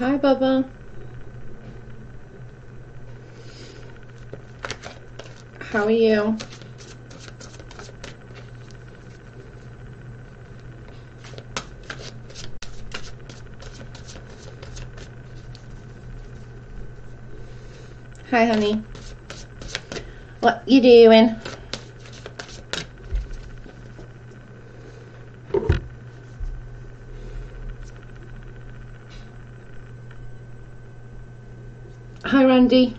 Hi, Bubba. How are you? Hi, honey. What you doing? Hi, Randy.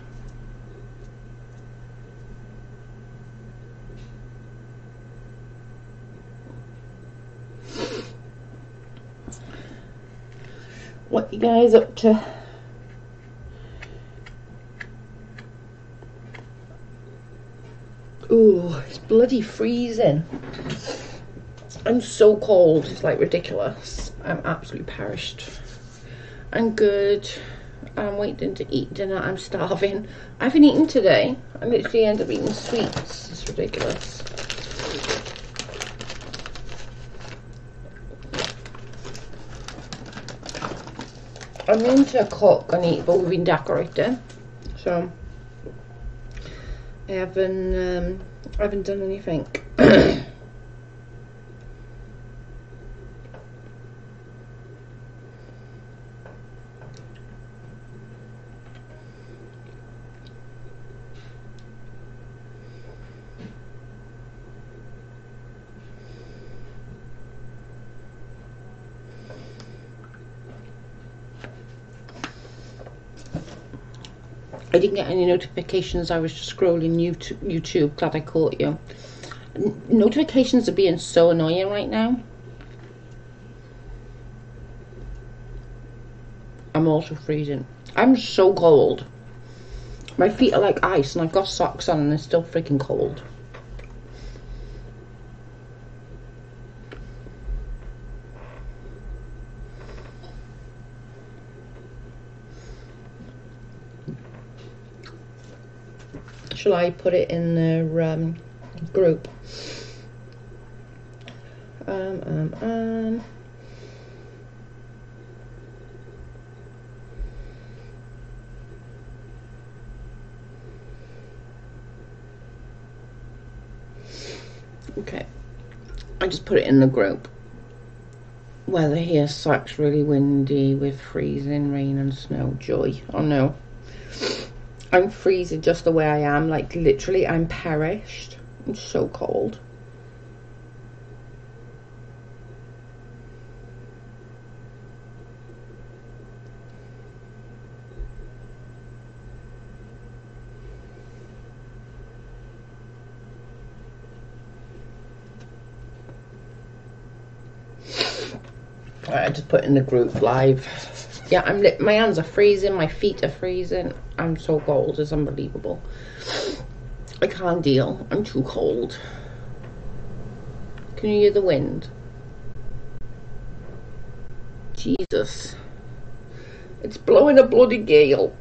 What you guys up to? Ooh, it's bloody freezing. I'm so cold, it's like ridiculous. I'm absolutely perished. I'm good. I'm waiting to eat dinner. I'm starving. I haven't eaten today. I literally end up eating sweets. It's ridiculous. I'm going to cook and eat, but we've been decorating, so I haven't done anything. I didn't get any notifications. I was just scrolling YouTube. Glad I caught you. Notifications are being so annoying right now. I'm also freezing. I'm so cold. My feet are like ice and I've got socks on and they're still freaking cold. Shall I put it in the group? Okay, I just put it in the group. Weather here sucks, really windy with freezing rain and snow. Joy. Oh no, I'm freezing just the way I am. Like literally, I'm perished. I'm so cold. I just put in the group live. Yeah, my hands are freezing, my feet are freezing. I'm so cold, it's unbelievable. I can't deal, I'm too cold. Can you hear the wind? Jesus. It's blowing a bloody gale.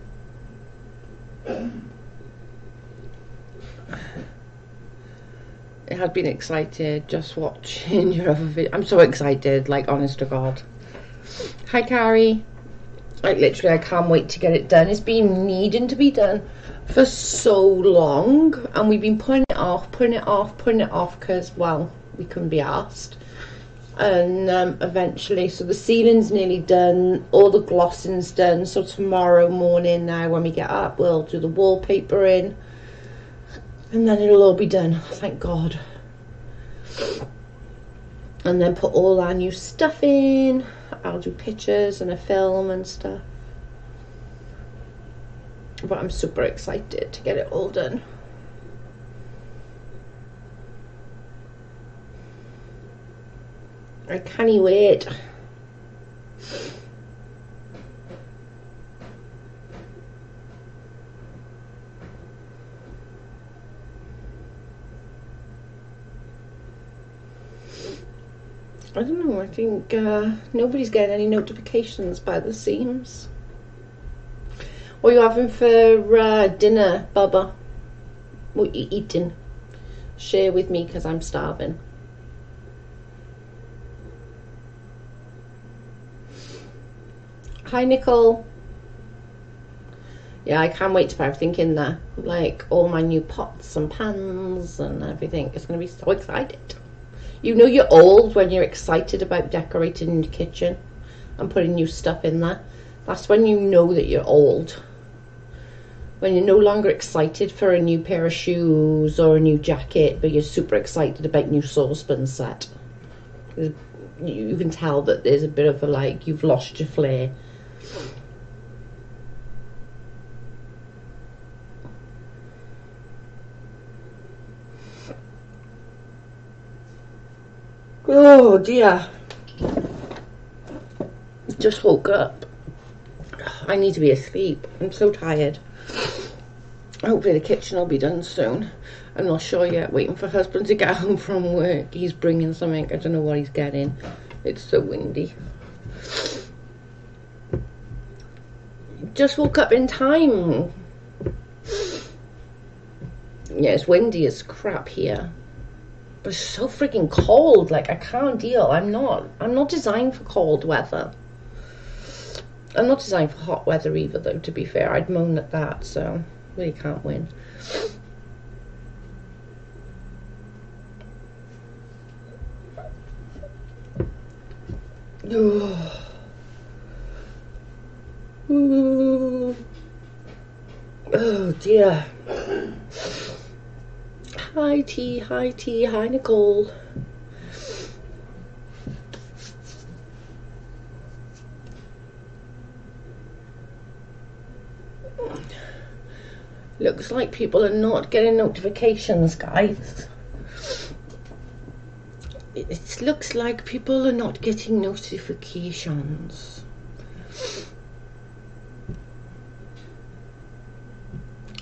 It had been excited just watching your other video. I'm so excited, like honest to God. Hi Carrie. Like literally I can't wait to get it done. It's been needing to be done for so long and we've been putting it off because, well, we couldn't be asked. And eventually, so the ceiling's nearly done, all the glossing's done, so tomorrow morning now when we get up we'll do the wallpaper in. And then it'll all be done, thank God. And then put all our new stuff in. I'll do pictures and a film and stuff. But I'm super excited to get it all done. I can't wait. I don't know, I think nobody's getting any notifications by the seams. What are you having for dinner, Bubba? What are you eating? Share with me because I'm starving. Hi, Nicole. Yeah, I can't wait to put everything in there. Like all my new pots and pans and everything. It's going to be so excited. You know you're old when you're excited about decorating your kitchen and putting new stuff in there. That's when you know that you're old. When you're no longer excited for a new pair of shoes or a new jacket, but you're super excited about new saucepan set. You can tell that there's a bit of a, like, you've lost your flair. Oh dear. Just woke up. I need to be asleep. I'm so tired. Hopefully the kitchen will be done soon. I'm not sure yet. Waiting for husband to get home from work. He's bringing something. I don't know what he's getting. It's so windy. Just woke up in time. Yeah, it's windy as crap here. But it's so freaking cold. Like, I can't deal. I'm not designed for cold weather. I'm not designed for hot weather either, though, to be fair. I'd moan at that, so really can't win. Oh dear. Hi T, hi T, hi Nicole. Looks like people are not getting notifications, guys. It looks like people are not getting notifications.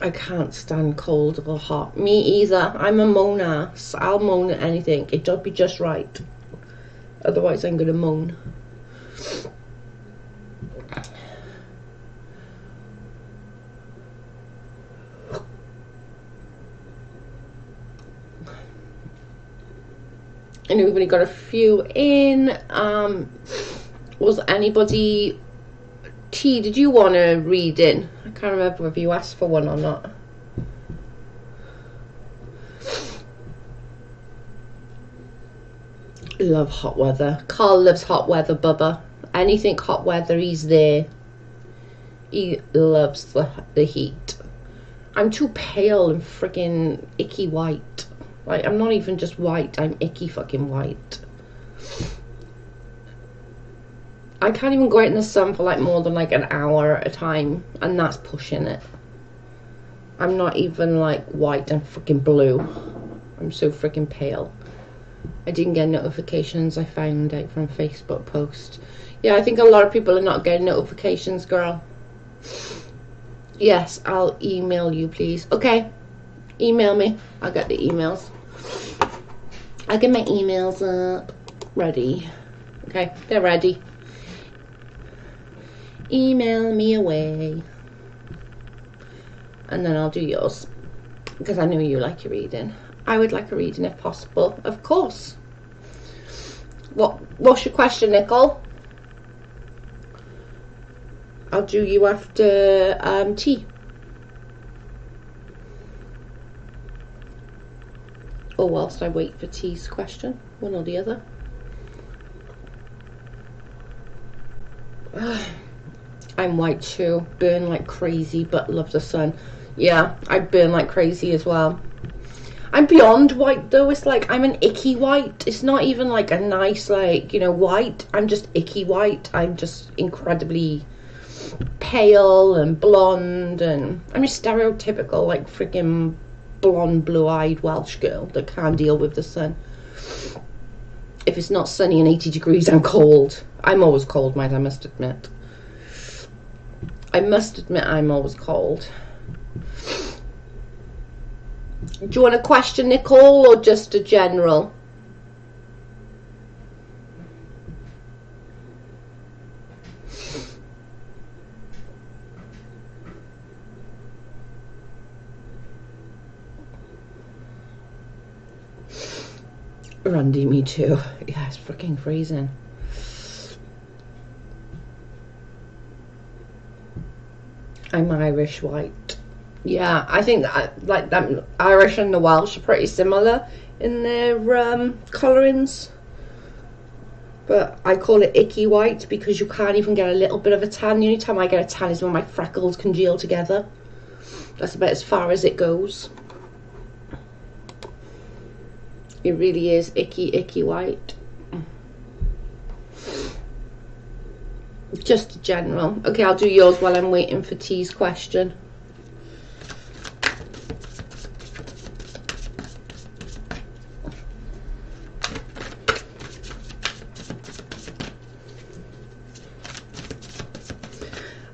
I can't stand cold or hot. Me either. I'm a moaner. So I'll moan at anything. It does be just right. Otherwise I'm gonna moan. I know we've only got a few in. Was anybody... T, did you want to read in? I can't remember whether you asked for one or not. Love hot weather. Carl loves hot weather, Bubba. Anything hot weather, he's there. He loves the heat. I'm too pale and friggin' icky white. Like, I'm not even just white, I'm icky fucking white. I can't even go out in the sun for like more than like an hour at a time, and that's pushing it. I'm not even like white, I'm freaking blue. I'm so freaking pale. I didn't get notifications, I found out from a Facebook post. Yeah, I think a lot of people are not getting notifications, girl. Yes, I'll email you, please. Okay, email me. I'll get the emails. I'll get my emails up. Ready. Okay, they're ready. Email me away. And then I'll do yours. Because I know you like your reading. I would like a reading if possible. Of course. What's your question, Nicole? I'll do you after tea. Or whilst I wait for T's question. One or the other. I'm white too. Burn like crazy, but love the sun. Yeah, I burn like crazy as well. I'm beyond white though. It's like I'm an icky white. It's not even like a nice, like, you know, white. I'm just icky white. I'm just incredibly pale and blonde, and I'm just stereotypical, like, freaking blonde, blue-eyed Welsh girl that can't deal with the sun. If it's not sunny and 80 degrees, I'm cold. I'm always cold, mate, I must admit. I must admit I'm always cold. Do you want a question, Nicole, or just a general? Randy, me too. Yeah, it's freaking freezing. I'm Irish white. Yeah, I think that like that Irish and the Welsh are pretty similar in their colourings. But I call it icky white because you can't even get a little bit of a tan. The only time I get a tan is when my freckles congeal together. That's about as far as it goes. It really is icky white. Just general. Okay, I'll do yours while I'm waiting for T's question.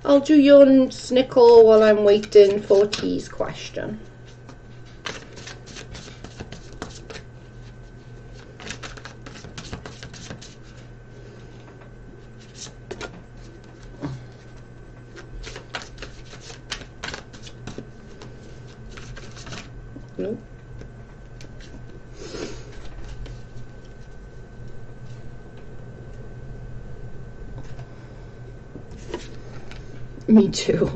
I'll do yours, Nicole, while I'm waiting for T's question. Nope. Me too.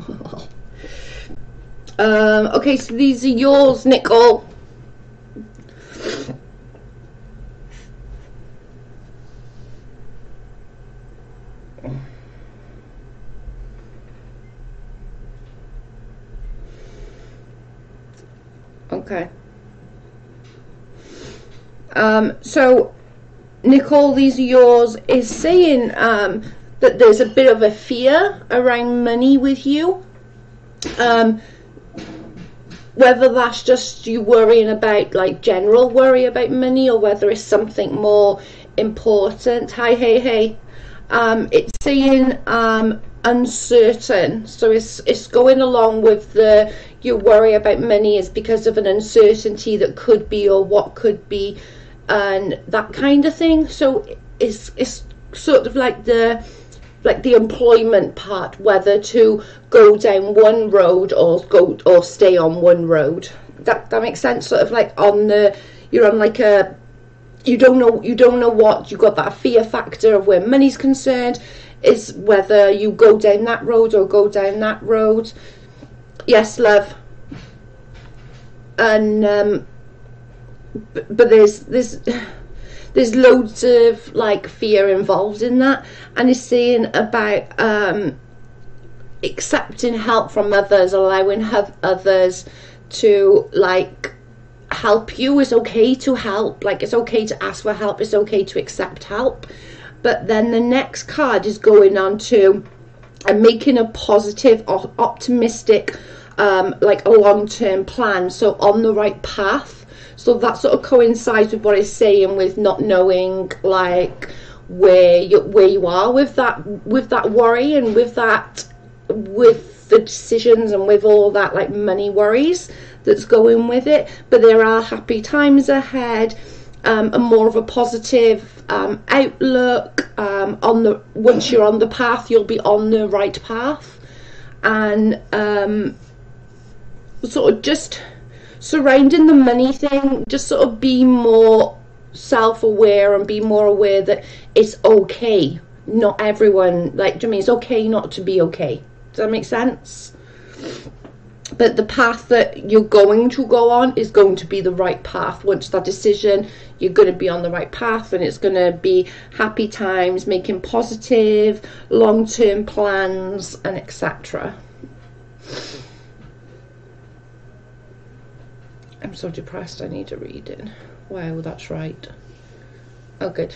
Okay, so these are yours, Nicole. Okay. So Nicole, these are yours, is saying that there's a bit of a fear around money with you. Whether that's just you worrying about like general worry about money, or whether it's something more important. Hi, hey. It's saying uncertain, so it's going along with the your worry about money is because of an uncertainty that could be or what could be, and that kind of thing. So it's sort of like the employment part, whether to go down one road or stay on one road. That makes sense. Sort of like you're on like a, you don't know what, you got that fear factor of where money's concerned, is whether you go down that road or go down that road. Yes, love. And but there's loads of like fear involved in that, and it's saying about accepting help from others, allowing others to like help you. Is okay to help, like it's okay to ask for help, it's okay to accept help. But then the next card is going on to making a positive or optimistic like a long-term plan, so on the right path. So that sort of coincides with what it's saying with not knowing like where you are with that worry, and with the decisions, and with all that like money worries that's going with it. But there are happy times ahead, and more of a positive outlook. Once you're on the path, you'll be on the right path, and sort of just surrounding the money thing, just sort of be more self-aware and be more aware that it's okay. Not everyone, like, do you mean it's okay not to be okay? Does that make sense? But the path that you're going to go on is going to be the right path. Once that decision, you're going to be on the right path, and it's going to be happy times, making positive long-term plans, and etc. I'm so depressed, I need a reading. Wow, that's right. Oh, good.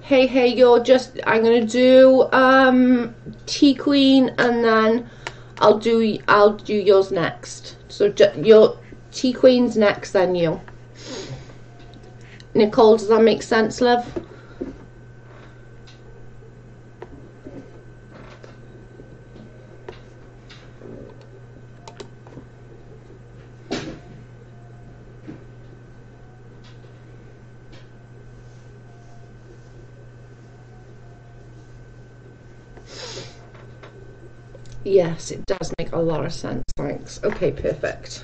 Hey, you're just, I'm gonna do Tea Queen, and then I'll do yours next. So your Tea Queen's next, then you. Nicole, does that make sense, love? Yes, it does make a lot of sense, thanks. Okay, perfect.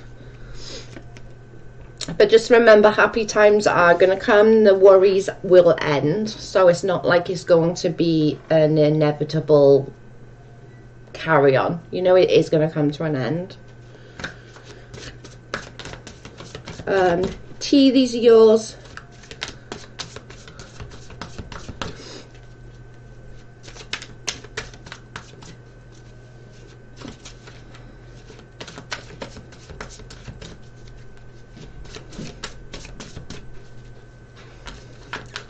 But just remember, happy times are going to come, the worries will end. So it's not like it's going to be an inevitable carry on. You know, it is going to come to an end. T, these are yours.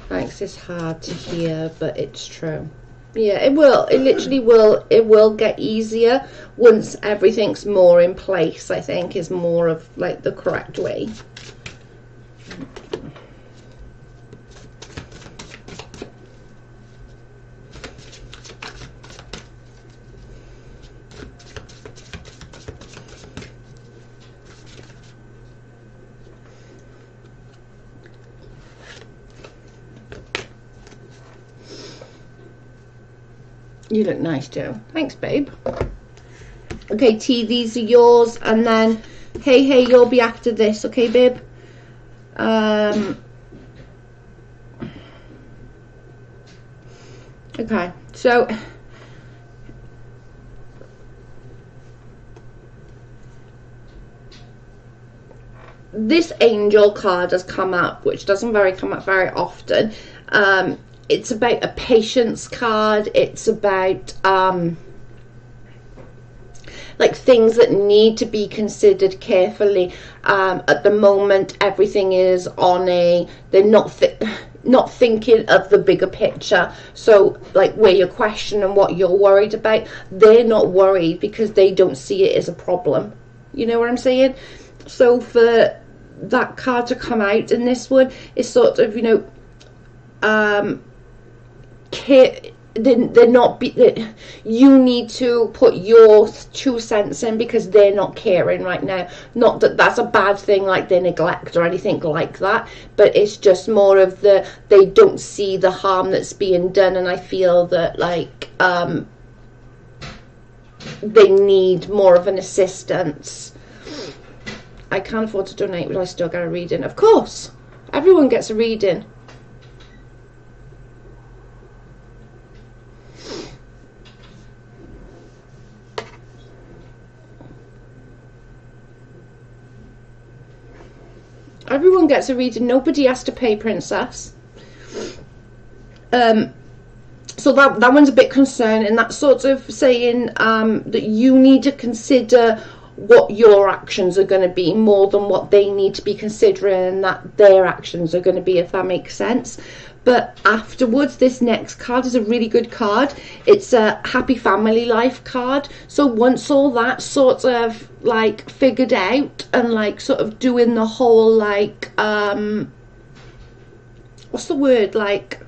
Thanks, it's hard to hear, but it's true. Yeah, it will. It literally will. It will get easier once everything's more in place, I think, is more of like the correct way. You look nice too. Thanks, babe. Okay, T, these are yours, and then hey, you'll be after this, okay, babe? Okay, so this angel card has come up, which doesn't come up very often. It's about a patience card. It's about like things that need to be considered carefully. At the moment, everything is on a, they're not thinking of the bigger picture. So like where you're questioning what you're worried about, they're not worried because they don't see it as a problem. You know what I'm saying? So for that card to come out in this one, it's sort of, you know, they're not you need to put your 2 cents in because they're not caring right now. Not that that's a bad thing, like they neglect or anything like that, but it's just more of the, they don't see the harm that's being done, and I feel that like they need more of an assistance. I can't afford to donate, but I still get a reading. Of course, everyone gets a reading. Everyone gets a reading. Nobody has to pay, princess. So that one's a bit concerning. That's sort of saying that you need to consider what your actions are going to be more than what they need to be considering that their actions are going to be, if that makes sense. But afterwards, this next card is a really good card. It's a happy family life card. So once all that sort of like figured out and like sort of doing the whole like what's the word, like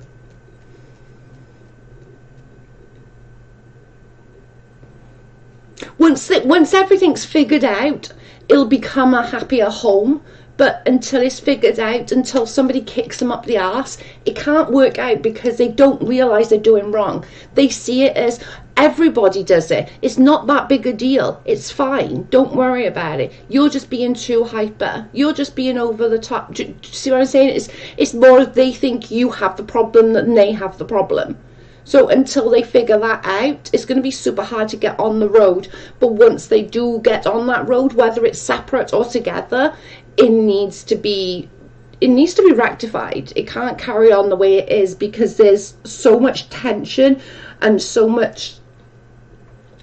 once everything's figured out, it'll become a happier home. But until it's figured out, until somebody kicks them up the arse, it can't work out because they don't realise they're doing wrong. They see it as everybody does it. It's not that big a deal. It's fine. Don't worry about it. You're just being too hyper. You're just being over the top. Do you see what I'm saying? It's more they think you have the problem than they have the problem. So until they figure that out, it's going to be super hard to get on the road. But once they do get on that road, whether it's separate or together, it needs to be rectified. It can't carry on the way it is because there's so much tension and so much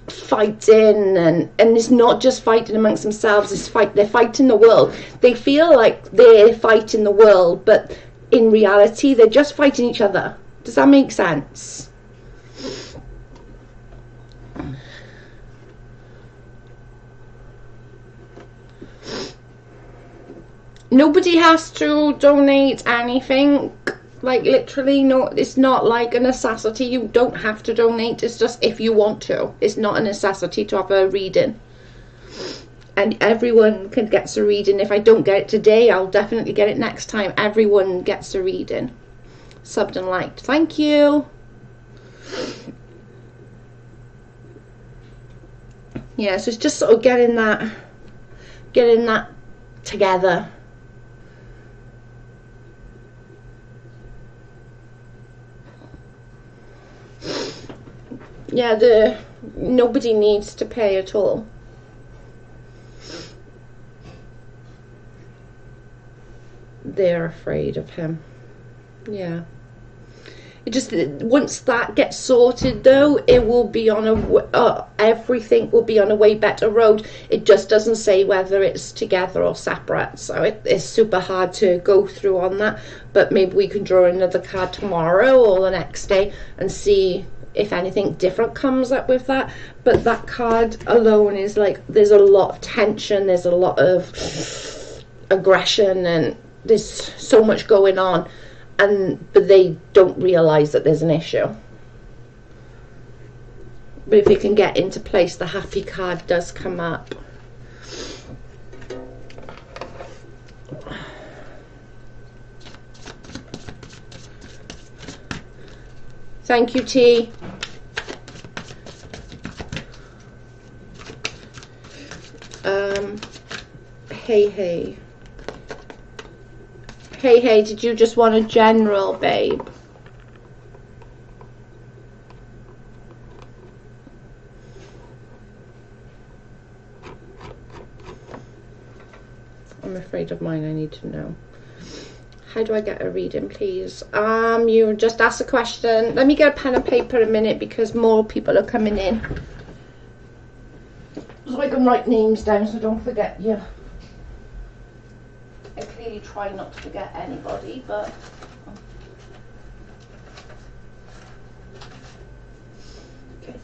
fighting, and it's not just fighting amongst themselves. They're fighting the world. They feel like they're fighting the world, but in reality, they're just fighting each other. Does that make sense? Nobody has to donate anything, like literally, no, it's not like a necessity. You don't have to donate, it's just if you want to. It's not a necessity to have a reading. And everyone gets a reading. If I don't get it today, I'll definitely get it next time. Everyone gets a reading. Subbed and liked. Thank you. Yeah, so it's just sort of getting that together. Yeah, nobody needs to pay at all. They're afraid of him. Yeah. It just, once that gets sorted though, it will be on a everything will be on a way better road. It just doesn't say whether it's together or separate, so it's super hard to go through on that. But maybe we can draw another card tomorrow or the next day and see if anything different comes up with that. But that card alone is like, there's a lot of tension, there's a lot of aggression, and there's so much going on. But they don't realise that there's an issue. But if it can get into place, the happy card does come up. Thank you, T. Hey. Hey, did you just want a general, babe? I'm afraid of mine, I need to know. How do I get a reading, please? You just asked a question. Let me get a pen and paper a minute because more people are coming in. So I can write names down so don't forget you. I clearly try not to forget anybody, but okay.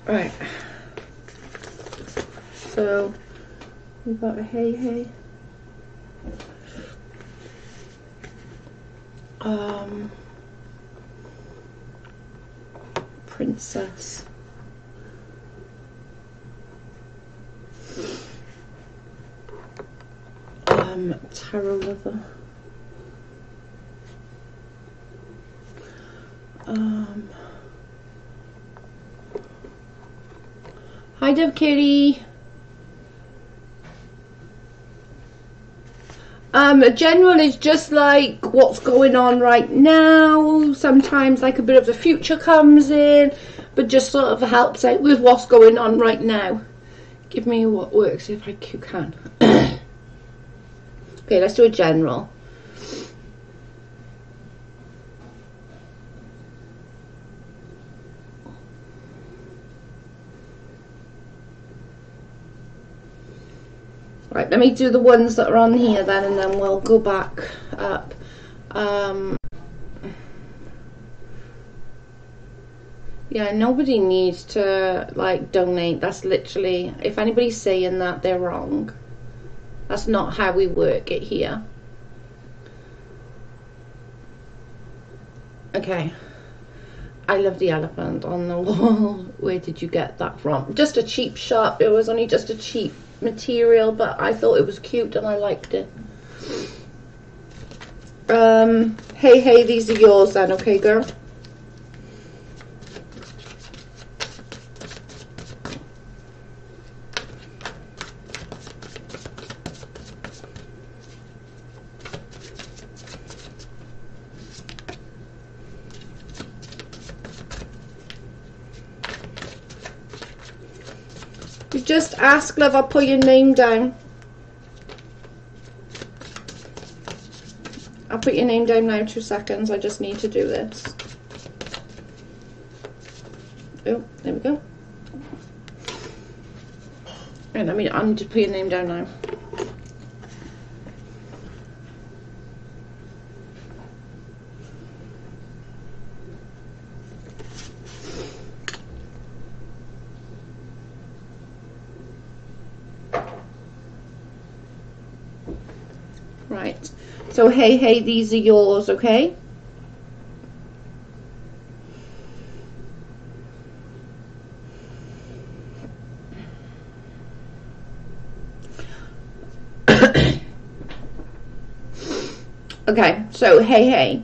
Right. So we've got a hey. Princess. Tarot lover. Hi, Dove Kitty. A general is just like what's going on right now. Sometimes like a bit of the future comes in, but just sort of helps out with what's going on right now. Give me what works if I can. Okay, let's do a general. Right, let me do the ones that are on here then, and then we'll go back up. Yeah, nobody needs to like donate. That's literally, if anybody's saying that, they're wrong. That's not how we work it here. Okay. I love the elephant on the wall. Where did you get that from? Just a cheap shop. It was only just a cheap material, but I thought it was cute and I liked it. Hey, these are yours then, okay, girl? Just ask, love, I'll put your name down. I'll put your name down now, 2 seconds. I just need to do this. Oh, there we go. Right, I need to put your name down now. Right, so hey, these are yours, okay? Okay, so hey,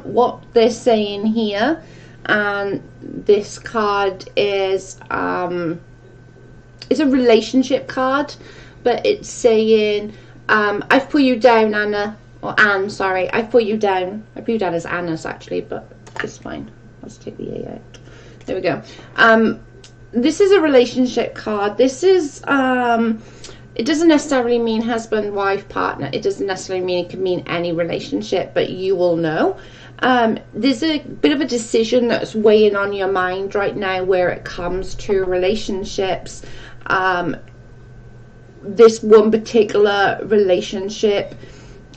what they're saying here, and this card is it's a relationship card, but it's saying I've put you down, Anna, or Anne, sorry. I've put you down. I put you down as Anna's actually, but it's fine. Let's take the A out. There we go. This is a relationship card. This is, it doesn't necessarily mean husband, wife, partner. It doesn't necessarily mean, it can mean any relationship, but you will know. There's a bit of a decision that's weighing on your mind right now where it comes to relationships. This one particular relationship,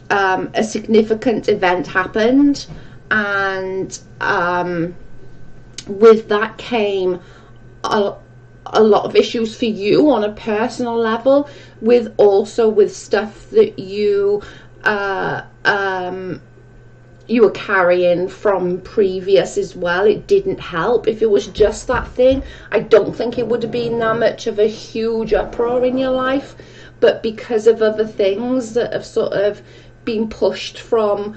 a significant event happened, and with that came a lot of issues for you on a personal level, with stuff that you were carrying from previous as well. It didn't help. If it was just that thing, I don't think it would have been that much of a huge uproar in your life, but because of other things that have sort of been pushed from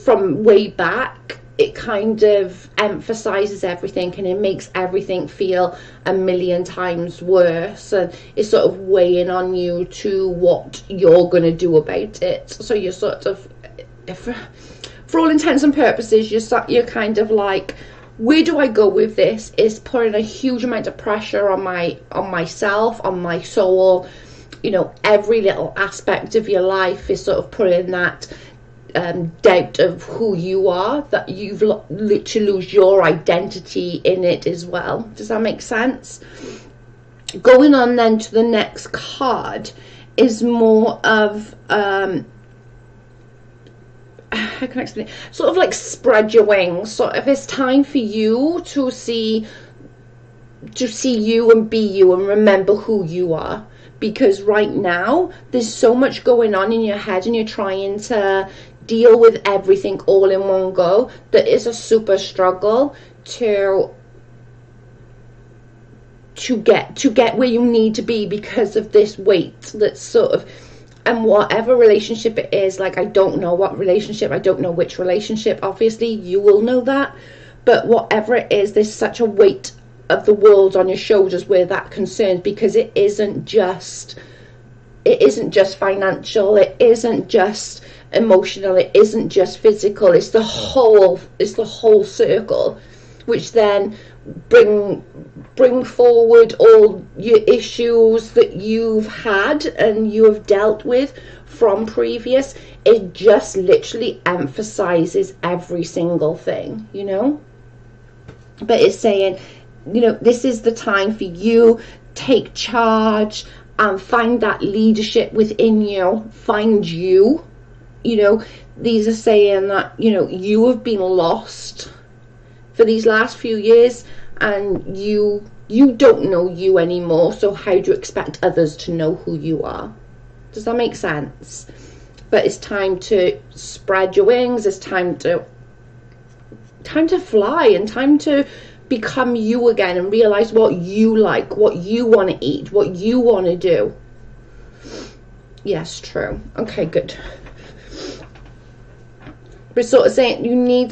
way back, it kind of emphasizes everything, and it makes everything feel a million times worse, and it's sort of weighing on you to what you're going to do about it. So you're sort of, for all intents and purposes, you're kind of like, where do I go with this? It's putting a huge amount of pressure on myself, on my soul. You know, every little aspect of your life is sort of putting that doubt of who you are, that you've literally lose your identity in it as well. Does that make sense? Going on then to the next card is more of how can I explain it? Sort of like spread your wings. Sort of, it's time for you to see you and be you and remember who you are. Because right now there's so much going on in your head, and you're trying to deal with everything all in one go, that it's a super struggle to get where you need to be because of this weight that's sort of, and whatever relationship it is, like, I don't know what relationship, I don't know which relationship, obviously you will know that, but whatever it is, there's such a weight of the world on your shoulders where that concerns, because it isn't just financial, it isn't just emotional, it isn't just physical, it's the whole circle, which then bring forward all your issues that you've had and you have dealt with from previous. It just literally emphasizes every single thing, you know. But it's saying, you know, this is the time for you, take charge and find that leadership within you, find you. You know, these are saying that, you know, you have been lost for these last few years, and you don't know you anymore, so how do you expect others to know who you are? Does that make sense? But it's time to spread your wings, it's time to fly, and time to become you again, and realize what you like, what you want to eat, what you want to do. Yes, true. Okay, good. But sort of saying you need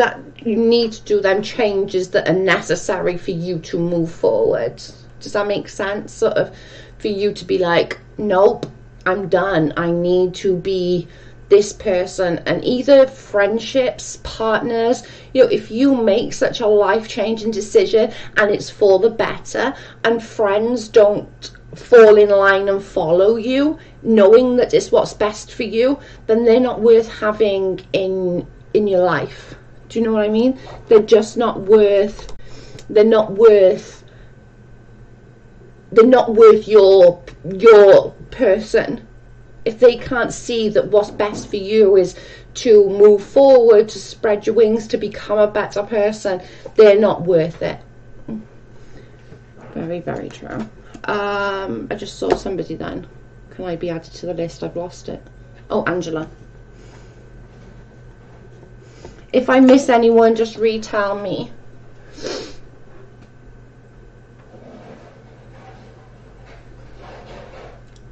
to do them changes that are necessary for you to move forward. Does that make sense? Sort of for you to be like, nope, I'm done. I need to be this person. And either friendships, partners, you know, if you make such a life-changing decision and it's for the better, and friends don't fall in line and follow you, knowing that it's what's best for you, then they're not worth having in your life. Do you know what I mean? They're just not worth, they're not worth your person. If they can't see that what's best for you is to move forward, to spread your wings, to become a better person, they're not worth it. Very, very true. I just saw somebody then. Can I be added to the list? I've lost it. Oh, Angela. If I miss anyone, just retell me.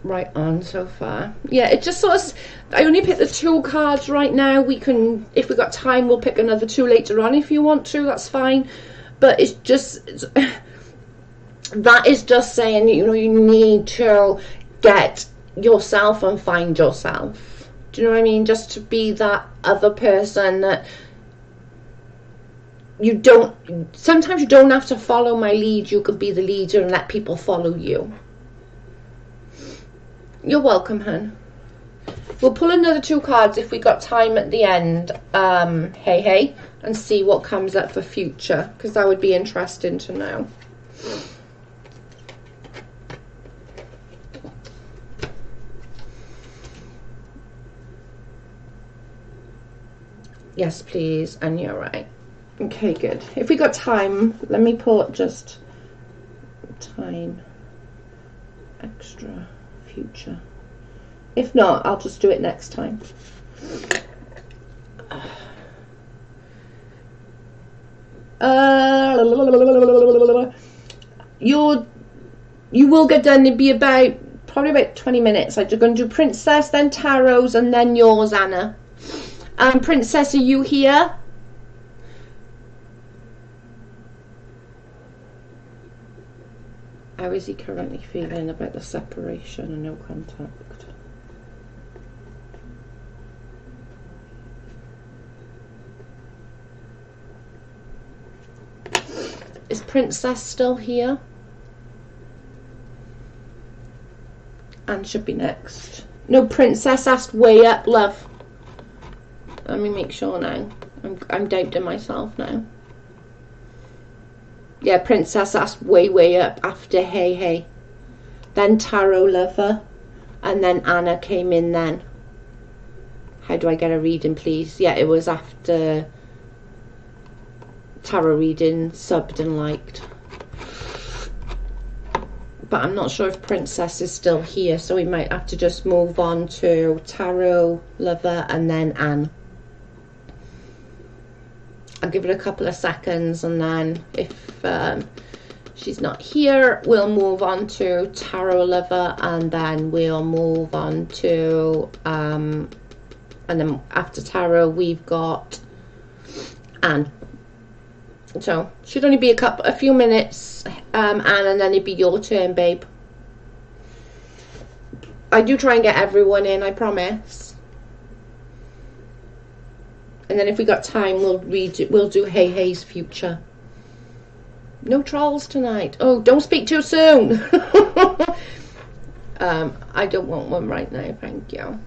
Right on so far. Yeah, it just sort of, I only picked the 2 cards right now. We can, if we got time, we'll pick another 2 later on if you want to, that's fine. But it's just, that is just saying, you know, you need to get yourself and find yourself. Do you know what I mean? Just to be that other person that you don't, sometimes you don't have to follow my lead. You could be the leader and let people follow you. You're welcome, hun. We'll pull another 2 cards if we got time at the end, hey, and see what comes up for future, because that would be interesting to know. Yes, please, and you're right. Okay, good. If we got time, let me put just time, extra, future. If not, I'll just do it next time. You will get done. It'll be probably about 20 minutes. I'm just going to do Princess, then Tarot's, and then yours, Anna. Princess, are you here? How is he currently feeling about the separation and no contact? Is Princess still here? And should be next. No, Princess asked way up, love. Let me make sure now. I'm doubting myself now. Yeah, Princess asked way up after hey. Then Tarot Lover. And then Anna came in then. How do I get a reading, please? Yeah, it was after tarot reading, subbed and liked. But I'm not sure if Princess is still here, so we might have to just move on to Tarot Lover and then Anne. I'll give it a couple of seconds, and then if she's not here, we'll move on to Tarot Lover, and then we'll move on to and then after Tarot we've got Anne. So should only be a few minutes, Anne, and then it'd be your turn, babe. I do try and get everyone in, I promise. And then if we got time, we'll do Hey's future. No trolls tonight. Oh, don't speak too soon. I don't want one right now, thank you.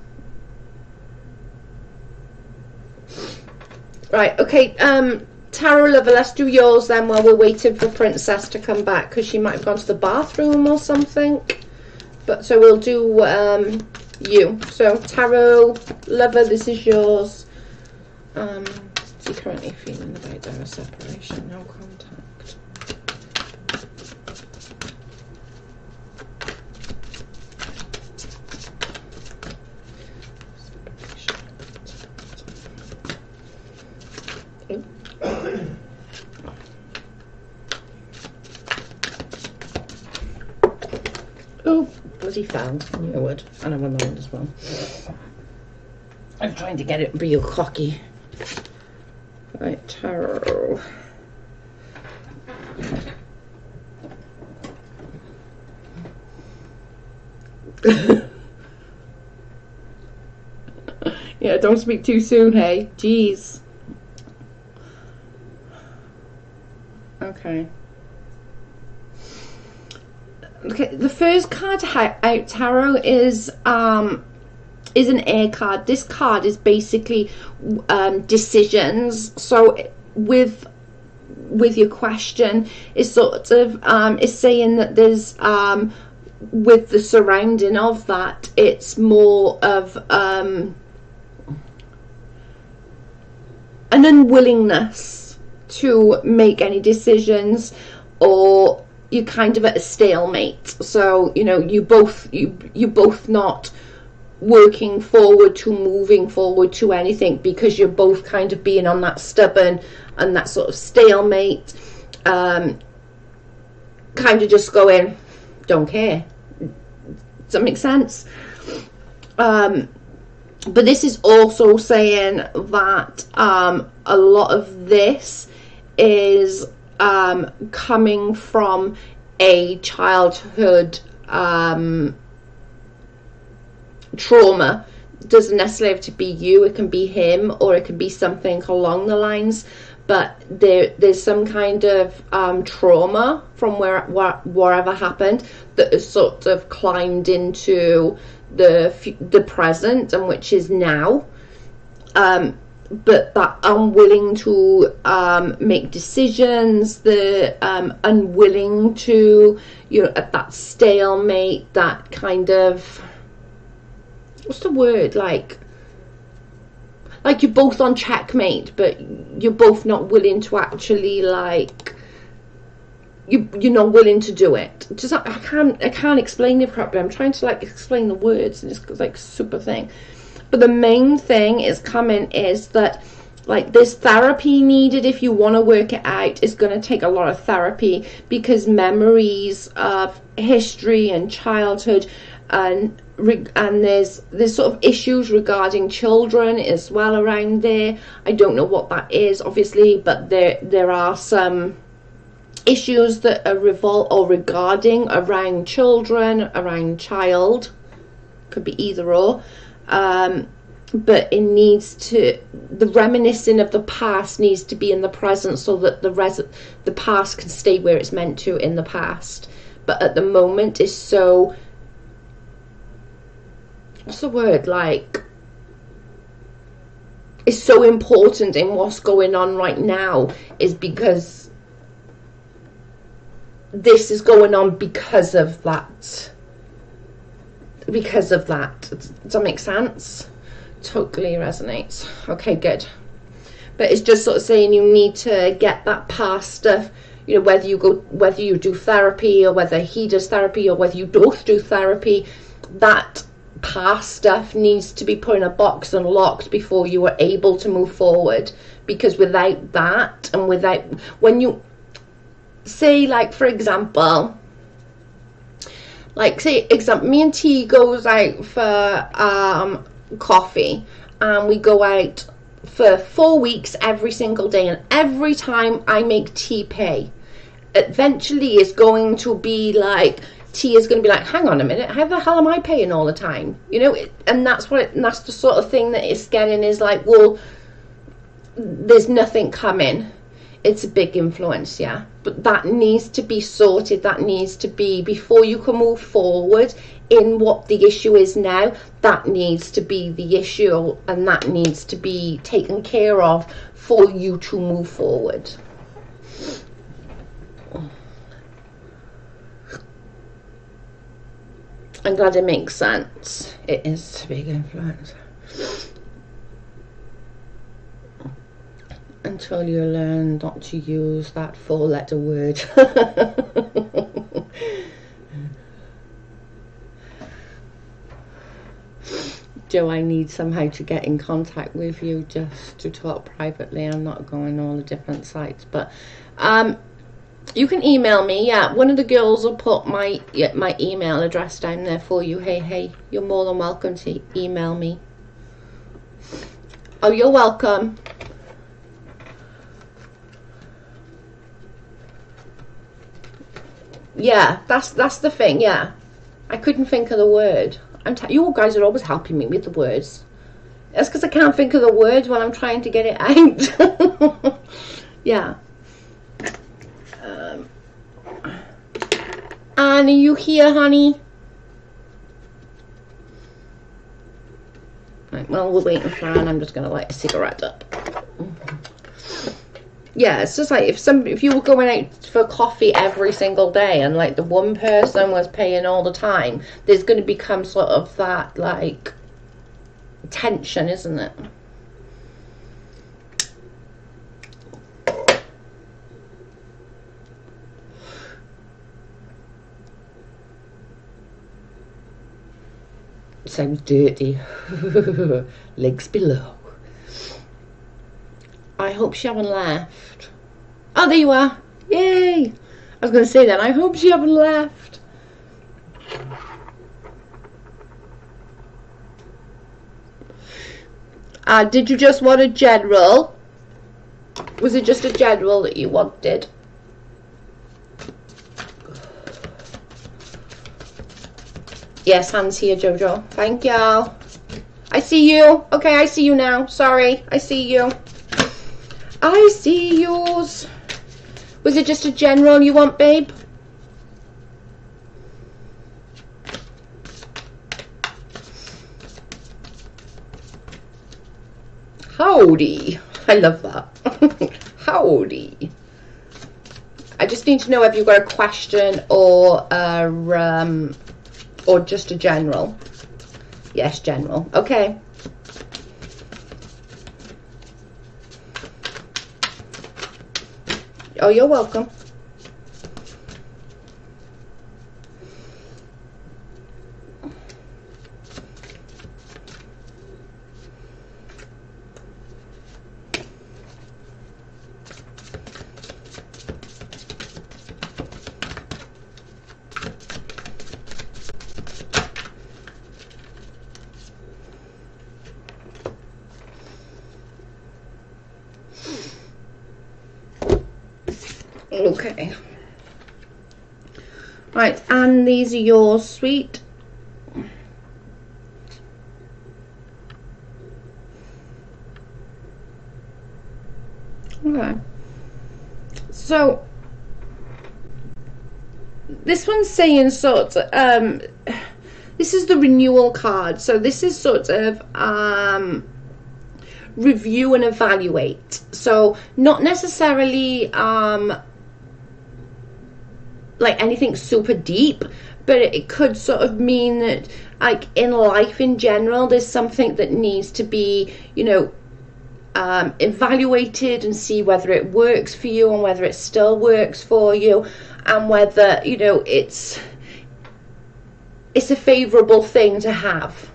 Right, okay, Tarot Lover, let's do yours then while we're waiting for Princess to come back, because she might have gone to the bathroom or something. But so we'll do you. So Tarot Lover, this is yours. Is he currently feeling about their separation? No contact. Oh, bloody found. I knew I would. And I have my mind as well. I'm trying to get it real cocky. Right, Tarot. Yeah, don't speak too soon, hey. Jeez. Okay. Okay, the first card out, Tarot, is an air card. This card is basically decisions. So with your question, is sort of is saying that there's with the surrounding of that, it's more of an unwillingness to make any decisions, or you're kind of at a stalemate. So you know, you both not working forward to moving forward to anything, because you're both kind of being on that stubborn and that sort of stalemate, kind of just going, don't care. Does that make sense? But this is also saying that a lot of this is coming from a childhood trauma. It doesn't necessarily have to be you, it can be him, or it can be something along the lines, but there's some kind of trauma from wherever happened that has sort of climbed into the present, and which is now, but that unwilling to make decisions, the unwilling to, you know, at that stalemate, that kind of, what's the word, like you're both on checkmate, but you're both not willing to actually, like, you're not willing to do it. Just, I can't explain it properly. I'm trying to, like, explain the words, and it's like super thing. But the main thing is coming is that, like, there's therapy needed if you want to work it out. It's going to take a lot of therapy, because memories of history and childhood, and there's sort of issues regarding children as well around there. I don't know what that is, obviously, but there are some issues that are regarding around children, around child, could be either or, but it needs to, the reminiscing of the past needs to be in the present, so that the past can stay where it's meant to in the past. But at the moment is so, what's the word, like, it's so important in what's going on right now, is because this is going on because of that. Does that make sense? Totally resonates. Okay, good. But it's just sort of saying you need to get that past stuff, you know, whether you do therapy, or whether he does therapy, or whether you both do therapy, that past stuff needs to be put in a box and locked before you are able to move forward. Because without that, and without, when you say, like, for example, like, say example, me and T goes out for coffee, and we go out for 4 weeks every single day, and every time I make T pay, eventually it's going to be like, T is going to be like, hang on a minute, how the hell am I paying all the time, you know? And that's that's the sort of thing that it's getting, is like, well, there's nothing coming. It's a big influence, yeah, but that needs to be sorted. That needs to be, before you can move forward in what the issue is now, that needs to be the issue, and that needs to be taken care of for you to move forward. I'm glad it makes sense. It is a big influence. Until you learn not to use that 4-letter word. Joe, I need somehow to get in contact with you just to talk privately. I'm not going all the different sites, but you can email me. Yeah, one of the girls will put my email address down there for you. Hey, you're more than welcome to email me. Oh, you're welcome. Yeah, that's the thing. Yeah, I couldn't think of the word. You guys are always helping me with the words. That's because I can't think of the word when I'm trying to get it out. Yeah. Anne, are you here, honey? Right, well, we're waiting for Anne. I'm just going to light a cigarette up. Yeah, it's just like, if you were going out for coffee every single day, and like the one person was paying all the time, there's going to become sort of that, like, tension, isn't it? Sounds dirty. Legs below. I hope she haven't left. Oh, there you are. Yay. I was going to say that. I hope she haven't left. Did you just want a general? Was it just a general that you wanted? Yes, hands here, Jojo. Thank you. I see you. Okay, I see you now. Sorry, I see you. I see yours. Was it just a general you want, babe? Howdy. I love that. Howdy. I just need to know if you've got a question or just a general. Yes, general. Okay. Oh, you're welcome. Okay. Right, and these are yours, sweet. Okay. So this one's saying sort of this is the renewal card. So this is sort of review and evaluate. So not necessarily like anything super deep, but it could sort of mean that, like, in life in general, there's something that needs to be, you know, evaluated and see whether it works for you and whether it still works for you, and whether, you know, it's a favorable thing to have.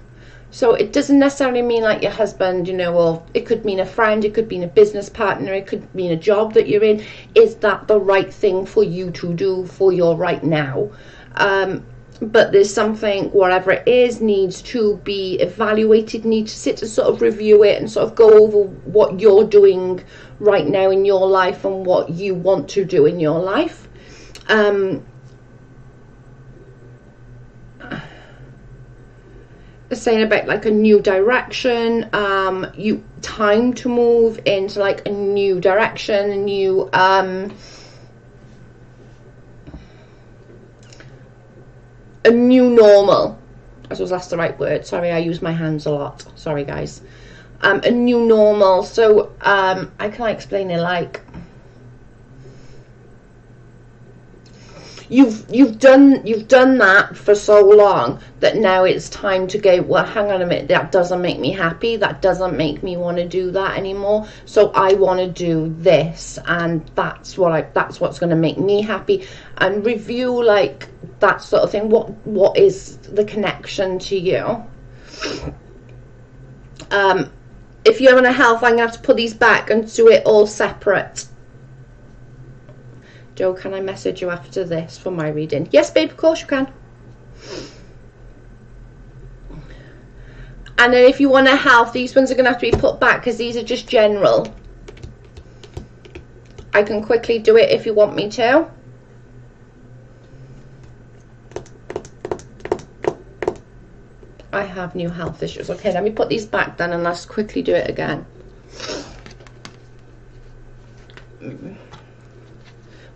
So it doesn't necessarily mean like your husband, you know, or it could mean a friend, it could mean a business partner, it could mean a job that you're in. Is that the right thing for you to do for your right now? But there's something, whatever it is, needs to be evaluated, needs to sit to sort of review it and sort of go over what you're doing right now in your life and what you want to do in your life. Saying about like a new direction, time to move into like a new direction, a new normal. I suppose that's the right word. Sorry, I use my hands a lot. Sorry, guys. A new normal. So I can explain it like you've done that for so long that now it's time to go, well, hang on a minute, that doesn't make me happy, that doesn't make me want to do that anymore, so I want to do this, and that's what's going to make me happy. And review like that sort of thing. What is the connection to you? If you're in a health, I'm going to have to put these back and do it all separate. Joe, can I message you after this for my reading? Yes, babe, of course you can. And then if you want a health, these ones are going to have to be put back because these are just general. I can quickly do it if you want me to. I have new health issues. Okay, let me put these back then and let's quickly do it again.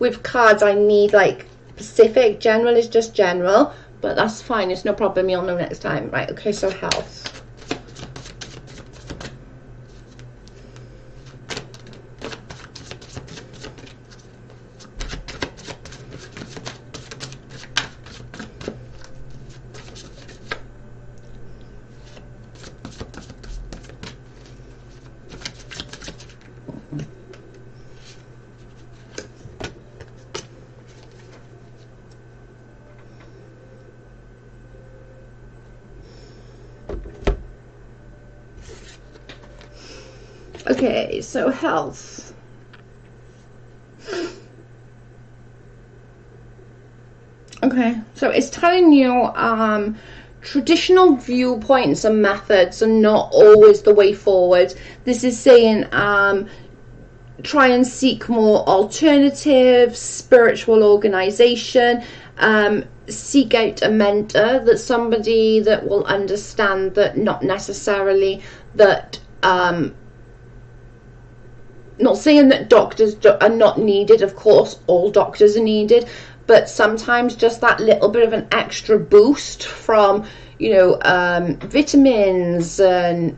With cards, I need like specific. General is just general, but that's fine. It's no problem. You'll know next time. Right, okay, so health. Okay, so health. Okay, so it's telling you traditional viewpoints and methods are not always the way forward. This is saying try and seek more alternatives, spiritual organization, Seek out a mentor, that's somebody that will understand that not necessarily that not saying that doctors are not needed, of course all doctors are needed, but sometimes just that little bit of an extra boost from, you know, vitamins and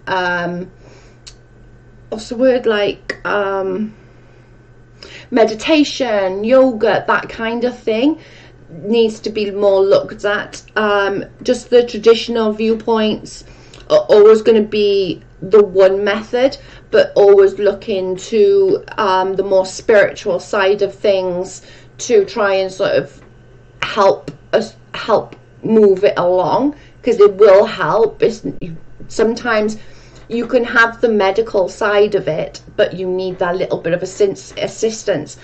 what's the word, like meditation, yoga, that kind of thing needs to be more looked at. Just the traditional viewpoints are always going to be the one method, but always look into the more spiritual side of things to try and sort of help move it along, because it will help. Sometimes you can have the medical side of it, but you need that little bit of assistance,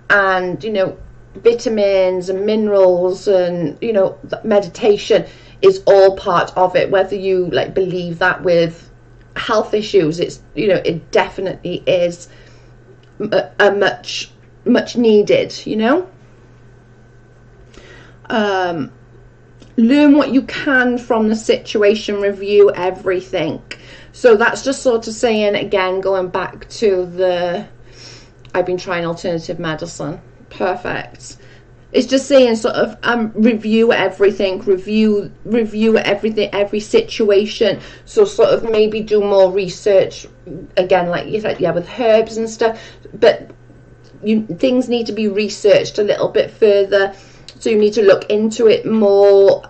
and you know, vitamins and minerals and, you know, meditation is all part of it, whether you like believe that with health issues. It's, you know, it definitely is a much needed, you know. Learn what you can from the situation, review everything. So that's just sort of saying, again, going back to the I've been trying alternative medicine. Perfect. It's just saying sort of review everything, review everything, every situation. So sort of maybe do more research, again, like you said, yeah, with herbs and stuff, but things need to be researched a little bit further. So you need to look into it more.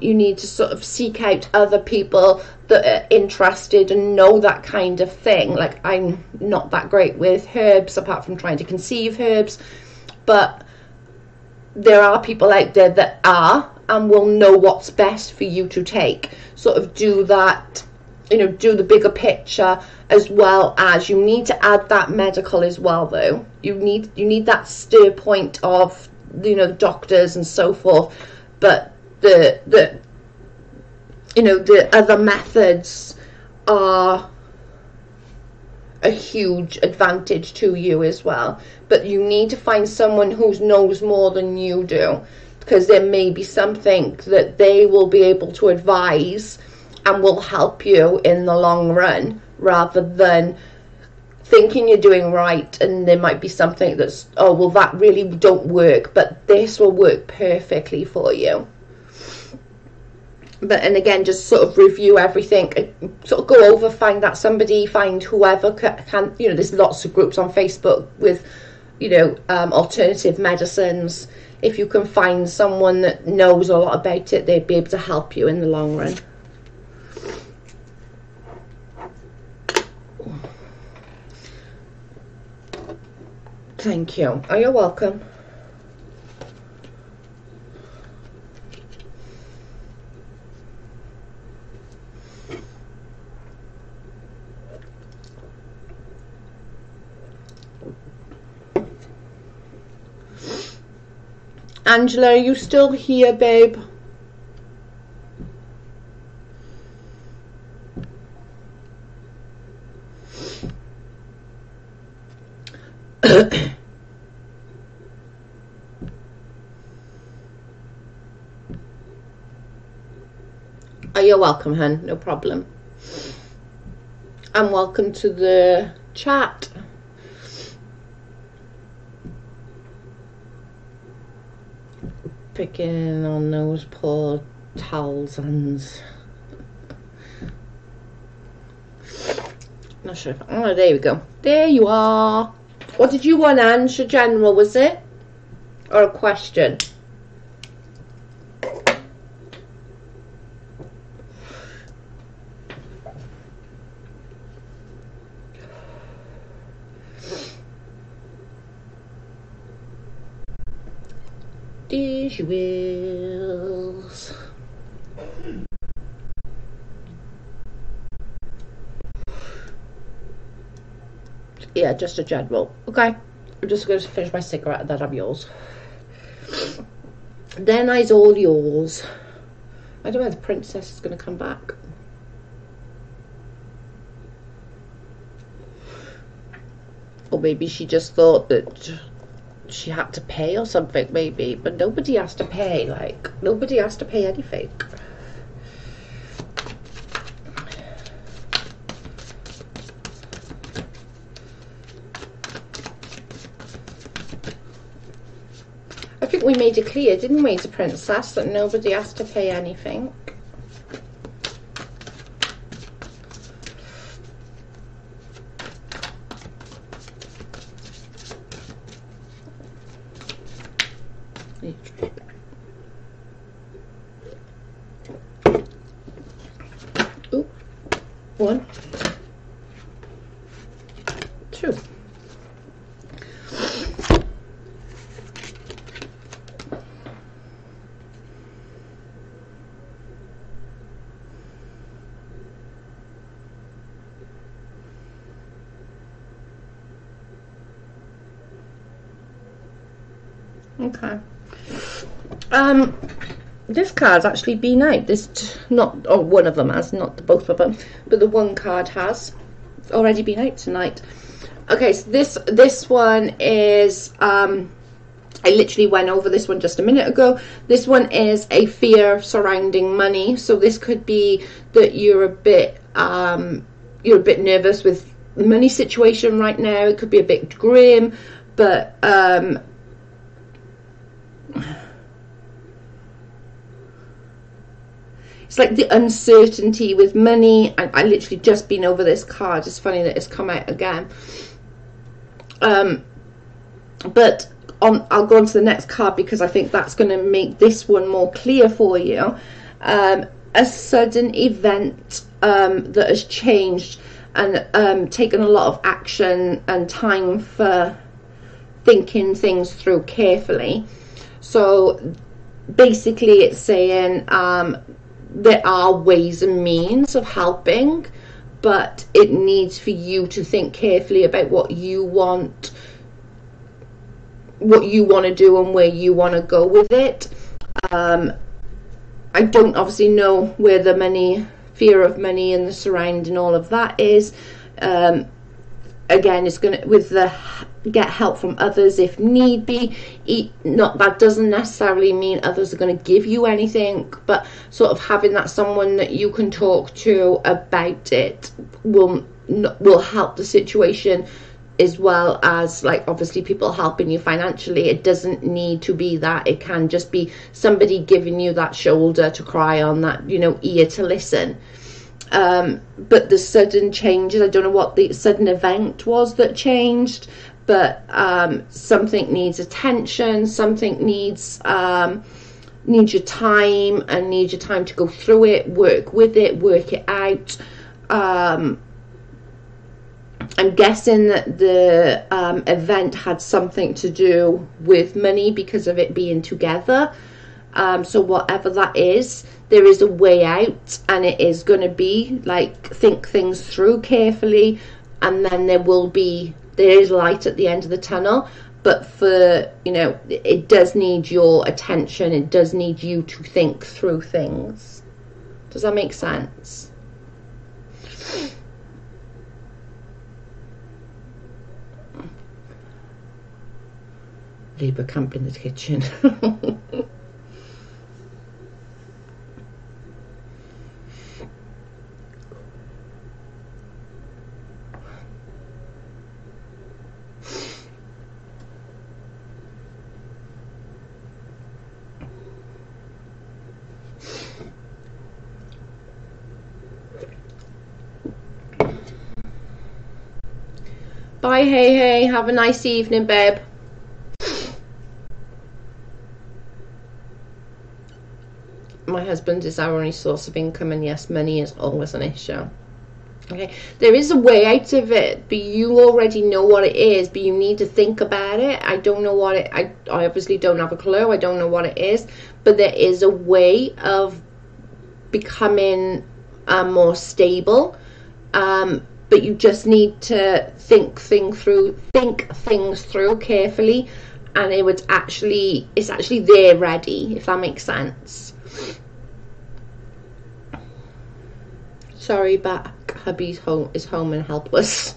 You need to sort of seek out other people that are interested and know that kind of thing. Like, I'm not that great with herbs, apart from trying to conceive herbs, but there are people out there that are and will know what's best for you to take. Sort of do that, you know, do the bigger picture, as well as you need to add that medical as well, though. You need that steer point of, you know, doctors and so forth, but the you know, the other methods are a huge advantage to you as well. But you need to find someone who knows more than you do, because there may be something that they will be able to advise and will help you in the long run, rather than thinking you're doing right and there might be something that's, oh well, that really don't work, but this will work perfectly for you. But, and again, just sort of review everything, sort of go over, find that somebody, find whoever can, you know, there's lots of groups on Facebook with, you know, alternative medicines. If you can find someone that knows a lot about it, they'd be able to help you in the long run. Thank you. Oh, you're welcome. Angela, are you still here, babe? Oh, you're welcome, hun. No problem. And welcome to the chat. Picking on those poor Talzans. Not sure if, oh, there we go. There you are. What did you want, Ange? A general, was it? Or a question? These wheels. Yeah, just a general. Okay. I'm just going to finish my cigarette and then I'm yours. Then I's all yours. I don't know if the princess is going to come back. Or maybe she just thought that she had to pay or something maybe, but nobody has to pay, like nobody has to pay anything. I think we made it clear, didn't we, to Princess, that nobody has to pay anything. Ooh, 1, 2. Okay. This card's actually been out. This not, or one of them has, not both of them, but the one card has already been out tonight. Okay, so this one is I literally went over this one just a minute ago. This one is a fear surrounding money. So this could be that you're a bit nervous with the money situation right now. It could be a bit grim, but it's like the uncertainty with money. I literally just been over this card. It's funny that it's come out again. But I'll go on to the next card because I think that's going to make this one more clear for you. A sudden event that has changed and taken a lot of action and time for thinking things through carefully. So basically it's saying there are ways and means of helping, but it needs for you to think carefully about what you want to do and where you want to go with it. I don't obviously know where the money, fear of money and the surrounding all of that is. Again, it's going to, with the get help from others if need be. That doesn't necessarily mean others are going to give you anything, but sort of having that someone that you can talk to about it will help the situation, as well as, like, obviously people helping you financially. It doesn't need to be that. It can just be somebody giving you that shoulder to cry on, that, you know, ear to listen. But the sudden changes, I don't know what the sudden event was that changed, but something needs attention, something needs your time, and needs your time to go through it, work with it, work it out. I'm guessing that the event had something to do with money because of it being together. So whatever that is, there is a way out, and it is going to be like, think things through carefully, and then there is light at the end of the tunnel. But for, you know, it does need your attention. It does need you to think through things. Does that make sense? Labour camp in the kitchen. Bye, hey, have a nice evening, babe. My husband is our only source of income, and yes, money is always an issue. Okay, there is a way out of it, but you already know what it is, but you need to think about it. I don't know what it, I obviously don't have a clue. I don't know what it is, but there is a way of becoming more stable. But you just need to think things through carefully, and it's actually there ready, if that makes sense. Sorry, but hubby's home and helpless.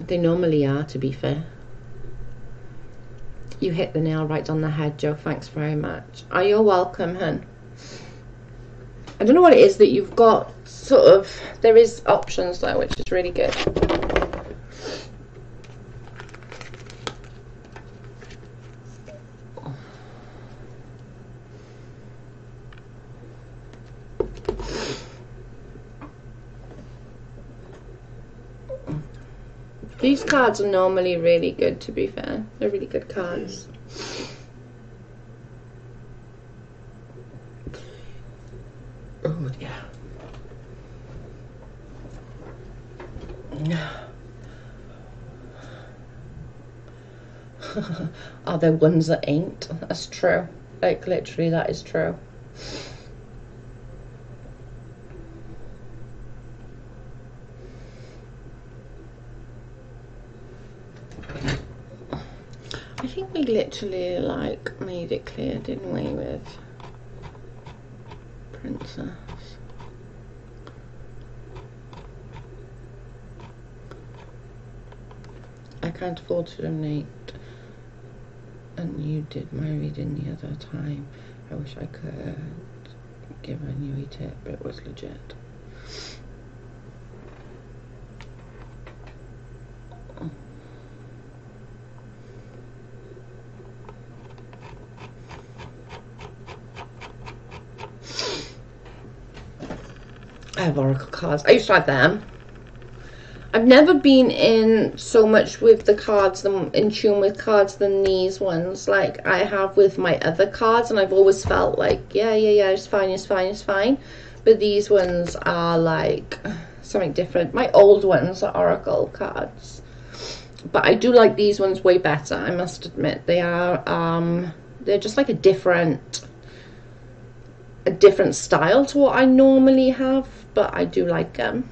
They normally are, to be fair. You hit the nail right on the head, Joe. Thanks very much. Oh, you're welcome, hun. I don't know what it is that you've got, sort of, there is options there, which is really good. These cards are normally really good, to be fair. They're really good cards. Oh, yeah. Are there ones that ain't? That's true. Like, literally, that is true. I think we literally, like, made it clear, didn't we, with Princess? I can't afford to donate, and you did my reading the other time. I wish I could give a new tip, but it was legit. I have Oracle cards. I used to have them. I've never been in so much with the cards, in tune with cards, than these ones, like I have with my other cards, and I've always felt like, yeah, it's fine, it's fine, it's fine. But these ones are like something different. My old ones are Oracle cards, but I do like these ones way better, I must admit. They are, they're just like a different style to what I normally have, but I do like them.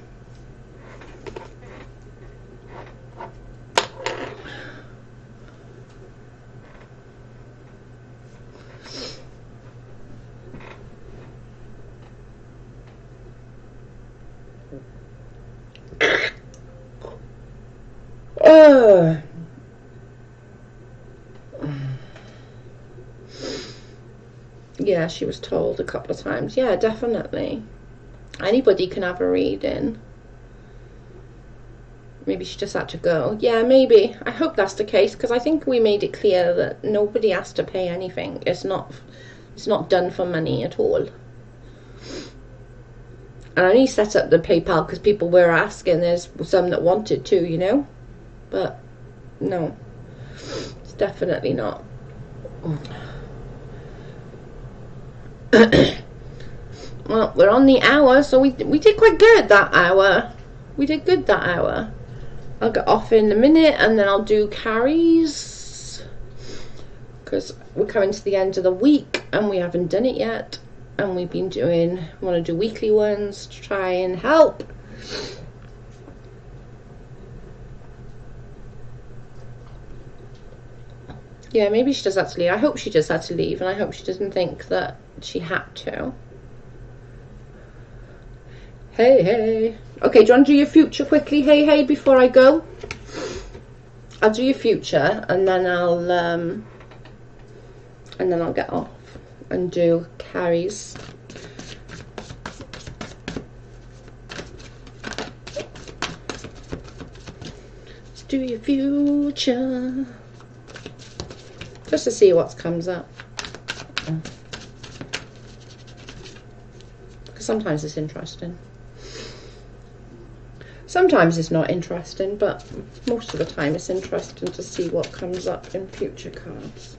Yeah, she was told a couple of times. Yeah, definitely. Anybody can have a reading. Maybe she just had to go. Yeah, maybe. I hope that's the case, because I think we made it clear that nobody has to pay anything. It's not done for money at all. And I only set up the PayPal because people were asking. There's some that wanted to, you know. But no, it's definitely not. Well, we're on the hour, so we did quite good that hour. We did good that hour. I'll get off in a minute, and then I'll do carries, because we're coming to the end of the week and we haven't done it yet. And we've been want to do weekly ones to try and help. Yeah, maybe she does have to leave. I hope she just had to leave, and I hope she doesn't think that she had to. Hey. Okay, do you want to do your future quickly? Hey, before I go? I'll do your future, and then I'll get off and do carries. Let's do your future. Just to see what comes up. Because sometimes it's interesting. Sometimes it's not interesting, but most of the time it's interesting to see what comes up in future cards.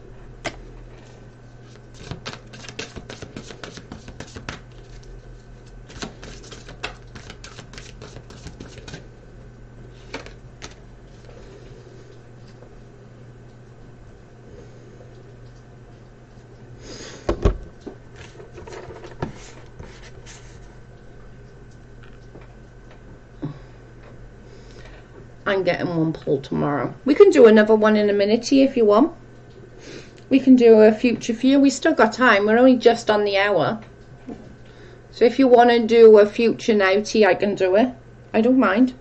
I'm getting one pulled tomorrow. We can do another one in a minute if you want. We can do a future for you. We still got time. We're only just on the hour. So if you want to do a future now, T, I can do it. I don't mind.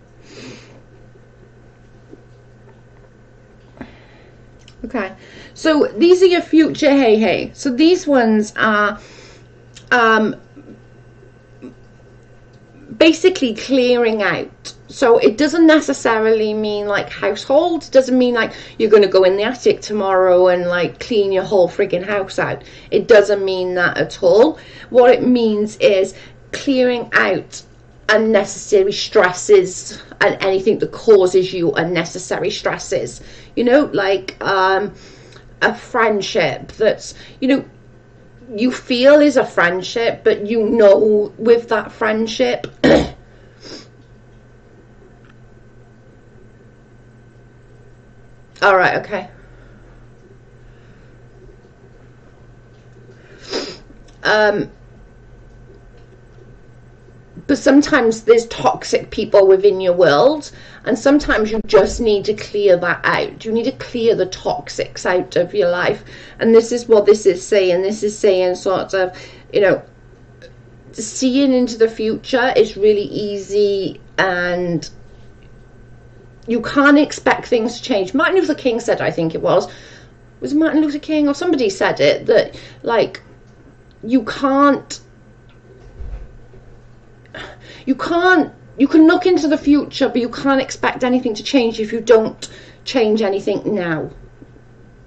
Okay, so these are your future hey. So these ones are basically clearing out. So it doesn't necessarily mean like household. It doesn't mean like you're going to go in the attic tomorrow and like clean your whole friggin' house out. It doesn't mean that at all. What it means is clearing out unnecessary stresses and anything that causes you unnecessary stresses. You know, like a friendship that's, you know, you feel is a friendship, but you know with that friendship all right, okay. But sometimes there's toxic people within your world, and sometimes you just need to clear that out. You need to clear the toxics out of your life. And this is what this is saying. This is saying sort of, you know, seeing into the future is really easy, and you can't expect things to change. Martin Luther King said, I think it was Martin Luther King or somebody said it, that like you can look into the future, but you can't expect anything to change if you don't change anything now.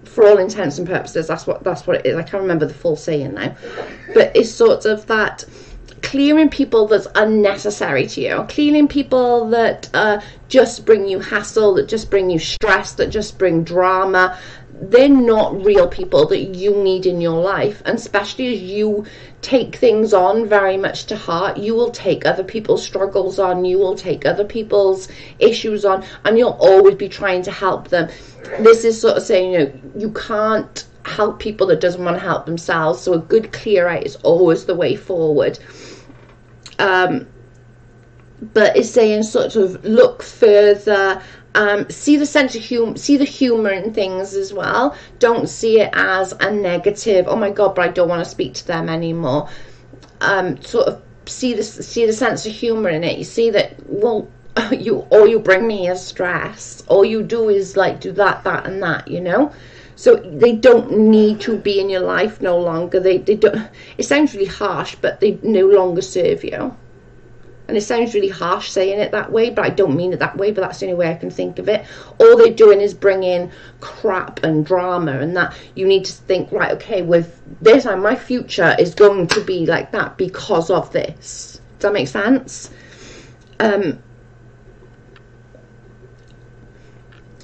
For all intents and purposes, that's what it is. I can't remember the full saying now, but it's sort of that clearing people that's unnecessary to you, clearing people that just bring you hassle, that just bring you stress, that just bring drama. They're not real people that you need in your life. And especially as you take things on very much to heart, you will take other people's struggles on, you will take other people's issues on, and you'll always be trying to help them. This is sort of saying, you know, you can't help people that doesn't want to help themselves. So a good clear out is always the way forward. But it's saying sort of look further, see the sense of humor, see the humor in things as well. Don't see it as a negative, oh my god, but I don't want to speak to them anymore. Sort of see the sense of humor in it. You see that, well, all you bring me is stress. All you do is like do that and that, you know. So they don't need to be in your life no longer. They don't. It sounds really harsh, but they no longer serve you. And it sounds really harsh saying it that way, but I don't mean it that way, but that's the only way I can think of it. All they're doing is bringing crap and drama, and that you need to think, right, okay, with this, and my future is going to be like that because of this. Does that make sense?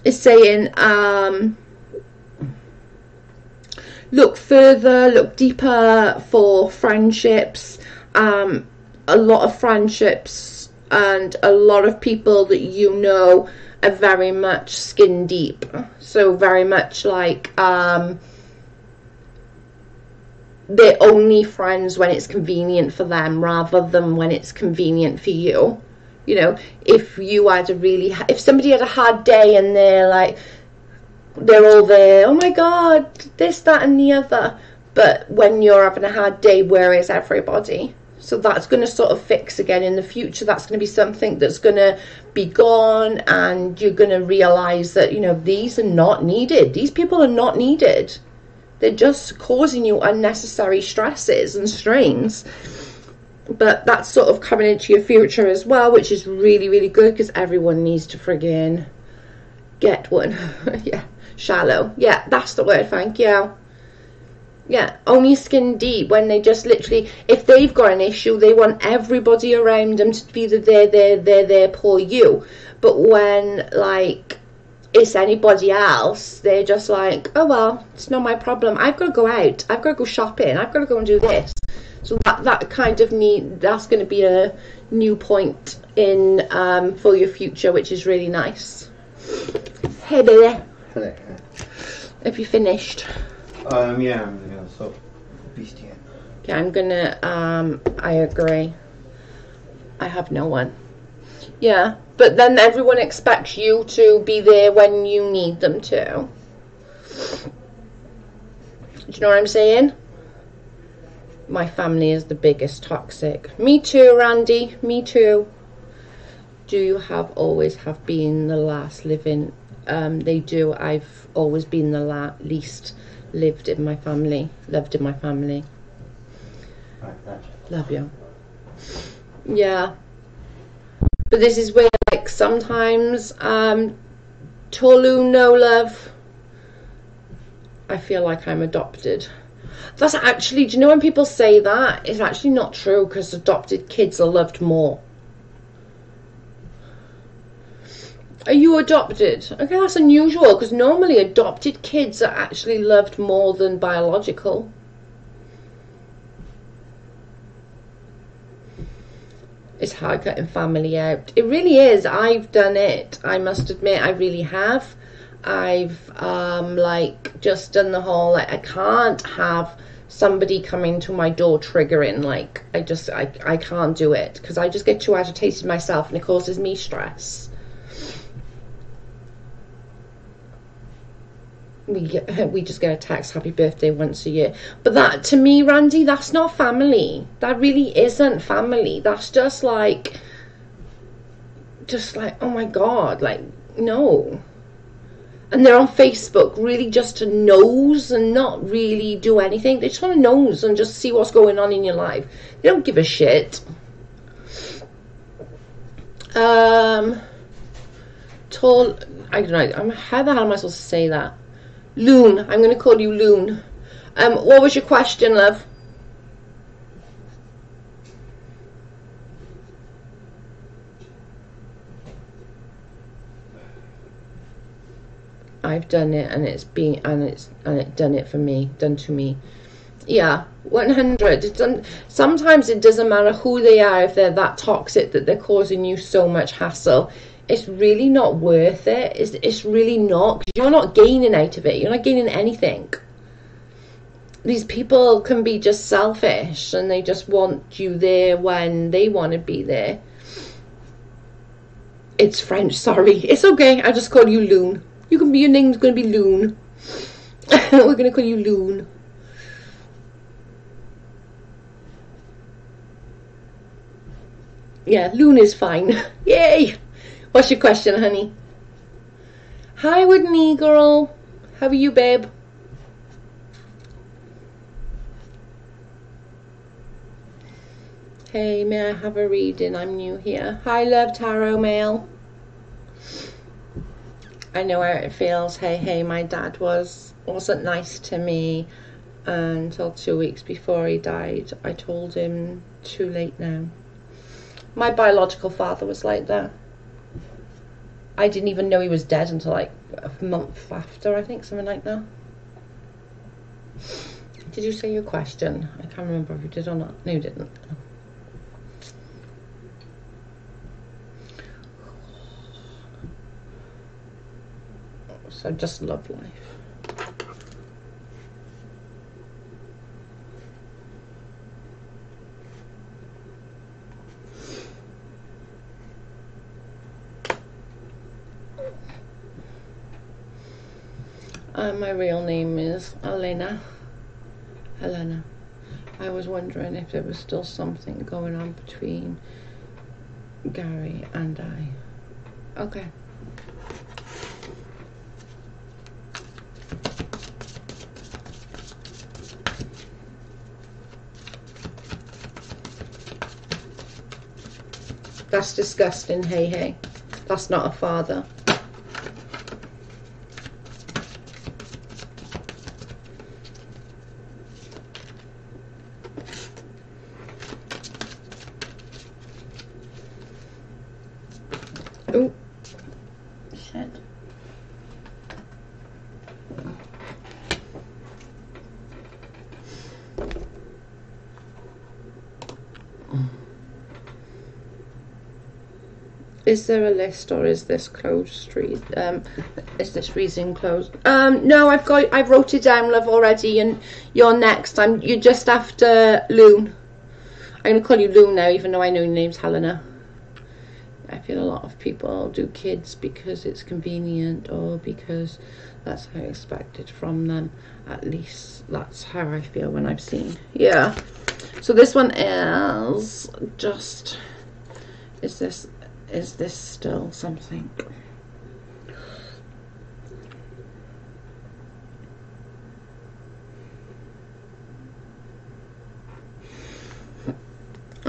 It's saying, look further, look deeper for friendships. A lot of friendships and a lot of people that you know are very much skin deep. So very much like they're only friends when it's convenient for them rather than when it's convenient for you. You know, if you had if somebody had a hard day and they're all there, oh my god, this, that and the other, but when you're having a hard day, where is everybody? So that's going to sort of fix again in the future. That's going to be something that's going to be gone, and you're going to realize that, you know, these are not needed. These people are not needed. They're just causing you unnecessary stresses and strains. But that's sort of coming into your future as well, which is really, really good, because everyone needs to friggin' get one. Yeah, shallow. Yeah, that's the word, thank you. Yeah, only skin deep, when they just literally, if they've got an issue, they want everybody around them to be there for you. But when, like, it's anybody else, they're just like, oh well, it's not my problem. I've got to go out. I've got to go shopping. I've got to go and do this. So that kind of that's going to be a new point in for your future, which is really nice. Hey, baby. Hello. Have you finished? Yeah, I'm gonna stop beastie. Okay, I'm gonna, I agree. I have no one. Yeah, but then everyone expects you to be there when you need them to. Do you know what I'm saying? My family is the biggest toxic. Me too, Randy. Me too. Do you always have been the last living they do. I've always been the least lived in my family. Loved in my family. Love you. Yeah. But this is where, like, sometimes, Tolu, no love, I feel like I'm adopted. That's actually, do you know when people say that? It's actually not true, because adopted kids are loved more. Are you adopted? Okay, that's unusual, because normally adopted kids are actually loved more than biological. It's hard cutting family out. It really is. I've done it. I must admit, I really have. I've like just done the whole, like, I can't have somebody coming to my door triggering. Like, I can't do it, because I just get too agitated myself, and it causes me stress. We just get a text, happy birthday, once a year. But that, to me, Randy, that's not family. That really isn't family. That's just like, oh my God, like, no. And they're on Facebook really just to nose and not really do anything. They just want to nose and just see what's going on in your life. They don't give a shit. I don't know, how the hell am I supposed to say that? Loon. I'm going to call you Loon. What was your question, love? I've done it, and it's done it for me, done to me. Yeah, 100. It's done. Sometimes it doesn't matter who they are, if they're that toxic that they're causing you so much hassle. It's really not worth it. It's really not, because you're not gaining out of it. You're not gaining anything. These people can be just selfish, and they just want you there when they want to be there. It's French, sorry. It's okay. I just call you Loon. Your name's going to be Loon. We're going to call you Loon. Yeah, Loon is fine. Yay! What's your question, honey? Hi, Whitney girl. How are you, babe? Hey, may I have a reading? I'm new here. Hi, love, tarot mail. I know how it feels. Hey, my dad wasn't nice to me until 2 weeks before he died. I told him too late now. My biological father was like that. I didn't even know he was dead until like a month after, I think, something like that. Did you say your question? I can't remember if you did or not. No, you didn't. So just love life. My real name is Helena. I was wondering if there was still something going on between Gary and I. Okay. That's disgusting, hey. That's not a father. Oh, shit. Is there a list, or is this closed? Is this reason closed? No, I've wrote it down, love, already, and you're next. You're just after Loon. I'm gonna call you Loon now, even though I know your name's Helena. I feel a lot of people do kids because it's convenient, or because that's how I expected from them. At least that's how I feel when I've seen. Yeah. So this one is just. Is this still something?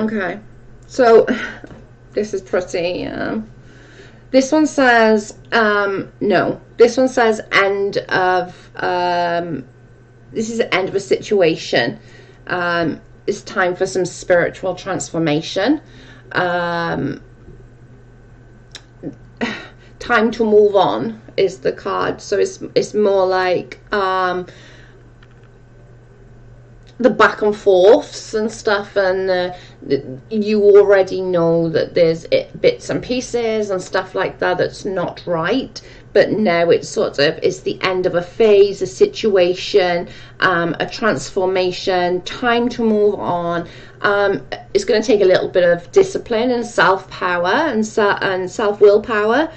Okay, so this is pretty. This one says no. This one says end of. This is the end of a situation. It's time for some spiritual transformation. Time to move on is the card. So it's more like the back and forths and stuff, and you already know that there's bits and pieces and stuff like that that's not right, but now it's sort of, it's the end of a phase, a situation, a transformation, time to move on. It's going to take a little bit of discipline and self-power and self-willpower,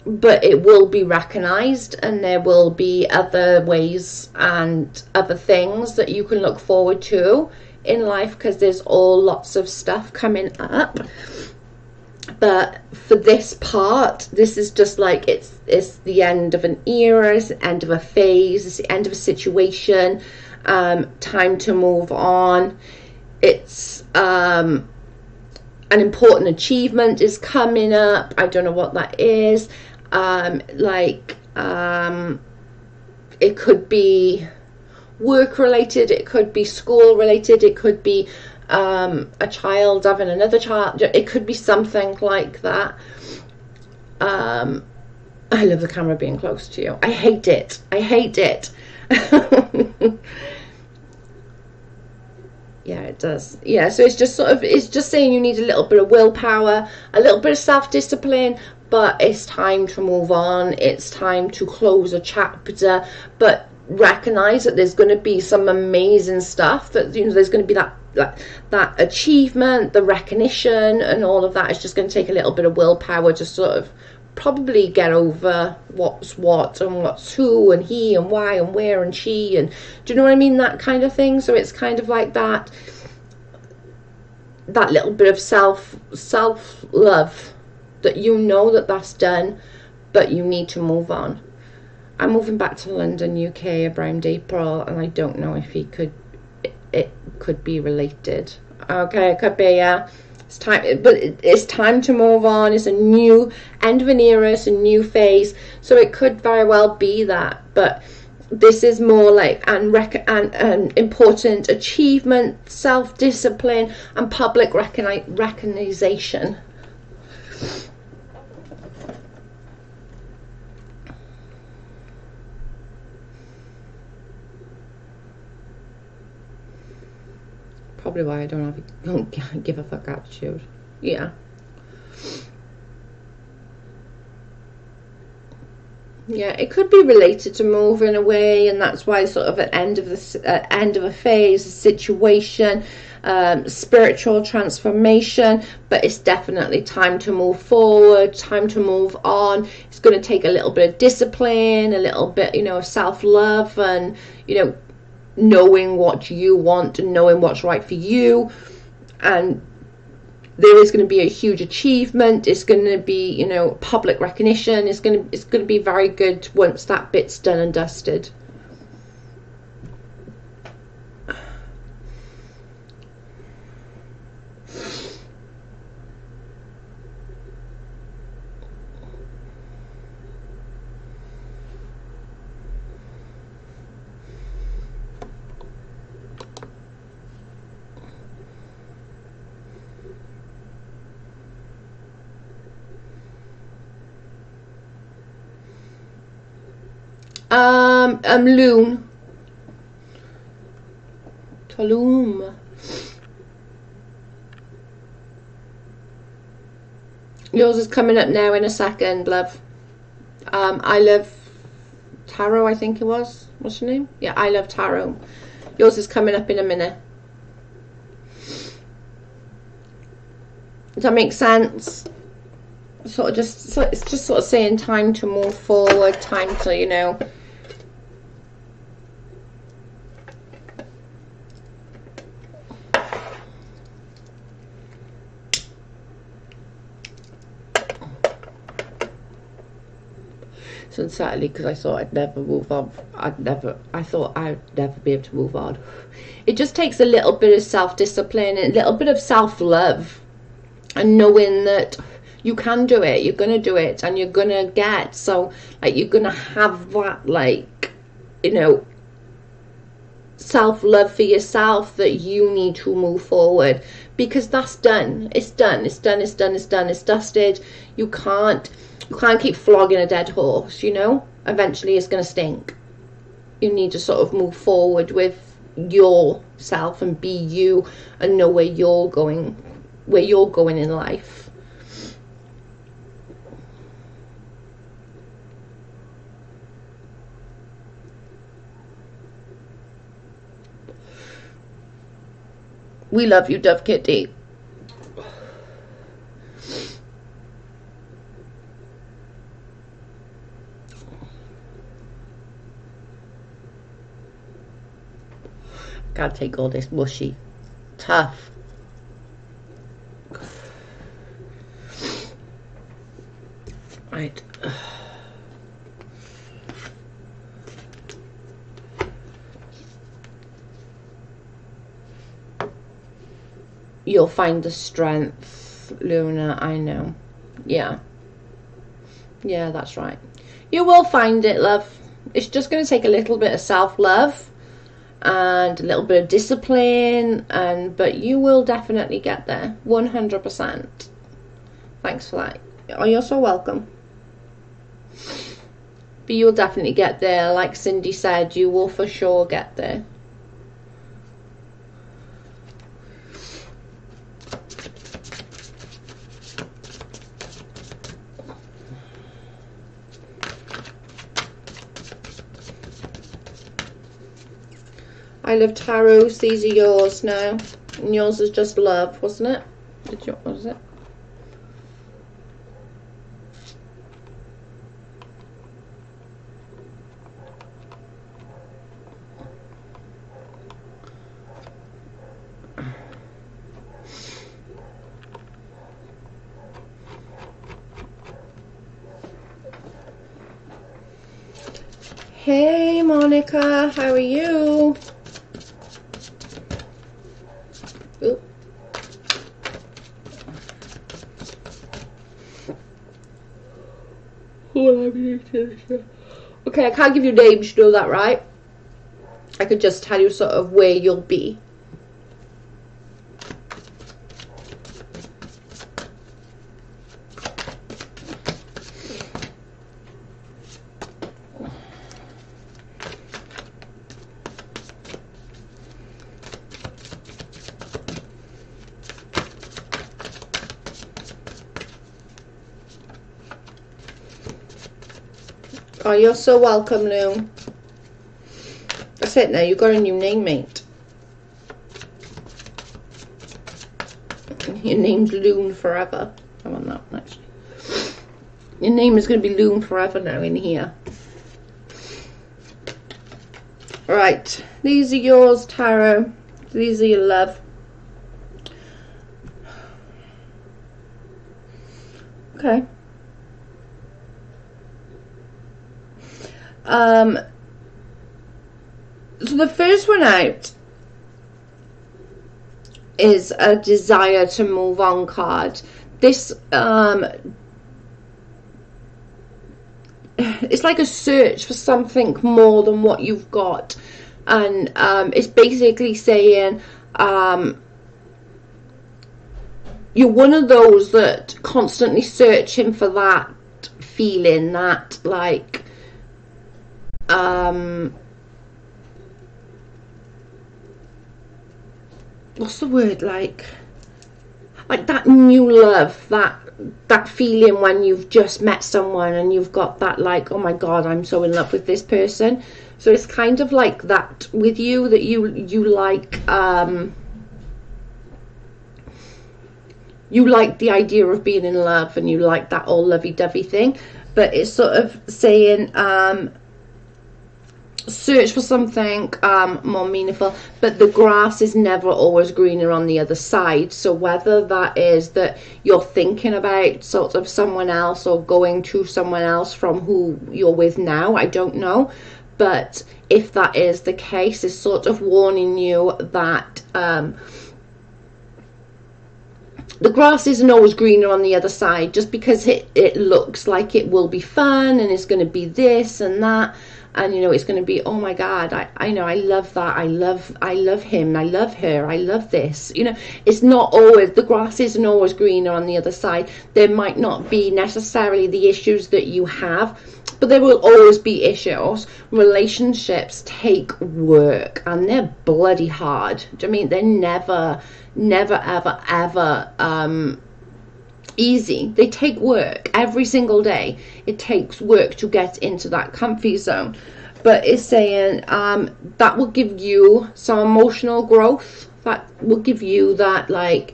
but it will be recognized, and there will be other ways and other things that you can look forward to in life, because there's all lots of stuff coming up. But for this part, this is just like it's the end of an era, it's the end of a phase, it's the end of a situation, time to move on. It's an important achievement is coming up. I don't know what that is. It could be work related, it could be school related, it could be a child having another child, it could be something like that. I love the camera being close to you. I hate it. Yeah, it does. Yeah, so it's just sort of, it's just saying you need a little bit of willpower, a little bit of self-discipline, but it's time to move on. It's time to close a chapter, but recognize that there's going to be some amazing stuff, that, you know, there's going to be that achievement, the recognition, and all of that. It's just going to take a little bit of willpower to sort of probably get over what's what and what's who and he and why and where and she, and do you know what I mean, that kind of thing. So it's kind of like that little bit of self-love, that you know that that's done, but you need to move on. I'm moving back to London, UK around April, and I don't know if it could be related. Okay, it could be, yeah. It's time, but it's time to move on. It's a new end of an era, it's a new phase, so it could very well be that. But this is more like an important achievement, self-discipline, and public recognition. Probably why I don't give a fuck attitude. Yeah. Yeah, it could be related to moving away, and that's why sort of at end of a phase, a situation, spiritual transformation. But it's definitely time to move forward, time to move on. It's going to take a little bit of discipline, a little bit, you know, of self-love, and, you know, knowing what you want and knowing what's right for you. And there is going to be a huge achievement. It's going to be, you know, public recognition. It's going to be very good once that bit's done and dusted. Loon. Tulum. Yours is coming up now in a second, love. I love Tarot, I think it was. What's your name? Yeah, I love Tarot. Yours is coming up in a minute. Does that make sense? It's just sort of saying time to move forward, time to, you know, so sadly, because I thought I'd never move on. I thought I'd never be able to move on. it just takes a little bit of self-discipline and a little bit of self-love, and knowing that you can do it, you're gonna do it, and you're gonna get, so like you're gonna have that, like, you know, self-love for yourself, that you need to move forward, because that's done. It's done. It's done. It's done. It's done. It's dusted. You can't keep flogging a dead horse, you know. Eventually it's going to stink. You need to sort of move forward with yourself and be you, and know where you're going in life. We love you, Dove Kitty. Gotta take all this mushy. Tough. Right. You'll find the strength, Luna, I know. Yeah. Yeah, that's right. You will find it, love. It's just going to take a little bit of self-love and a little bit of discipline, but you will definitely get there. 100%. Thanks for that. Oh, you're so welcome. But you'll definitely get there. Like Cindy said, you will for sure get there. I love tarots. These are yours now. And yours is just love, wasn't it? What was it? Hey Monica, how are you? Oop. Okay, I can't give you names, you know that, right? I could just tell you sort of where you'll be. Oh, you're so welcome, Lou. That's it now, you got a new name, mate. Your name's Loon forever. I want that one, actually. Your name is going to be Loon forever now in here. Right, these are yours, Taro. These are your love. Okay. So the first one out is a desire to move on card. This it's like a search for something more than what you've got, and it's basically saying you're one of those that constantly searching for that feeling, that like what's the word, like that new love, that feeling when you've just met someone and you've got that like, oh my god, I'm so in love with this person. So it's kind of like that with you, that you like you like the idea of being in love, and you like that all lovey-dovey thing, but it's sort of saying search for something more meaningful, but the grass is never always greener on the other side. So whether that is that you're thinking about sort of someone else or going to someone else from who you're with now, I don't know, But if that is the case, it's sort of warning you that the grass isn't always greener on the other side. Just because it looks like it will be fun and it's going to be this and that, and you know, it's going to be, oh my god, I know, I love that, I love him, I love her, I love this, you know, it's not always, the grass isn't always greener on the other side. There might not be necessarily the issues that you have, but there will always be issues. Relationships take work, and they're bloody hard. Do you know what I mean? They're never ever easy. They take work every single day. It takes work to get into that comfy zone. But it's saying that will give you some emotional growth. That will give you that, like,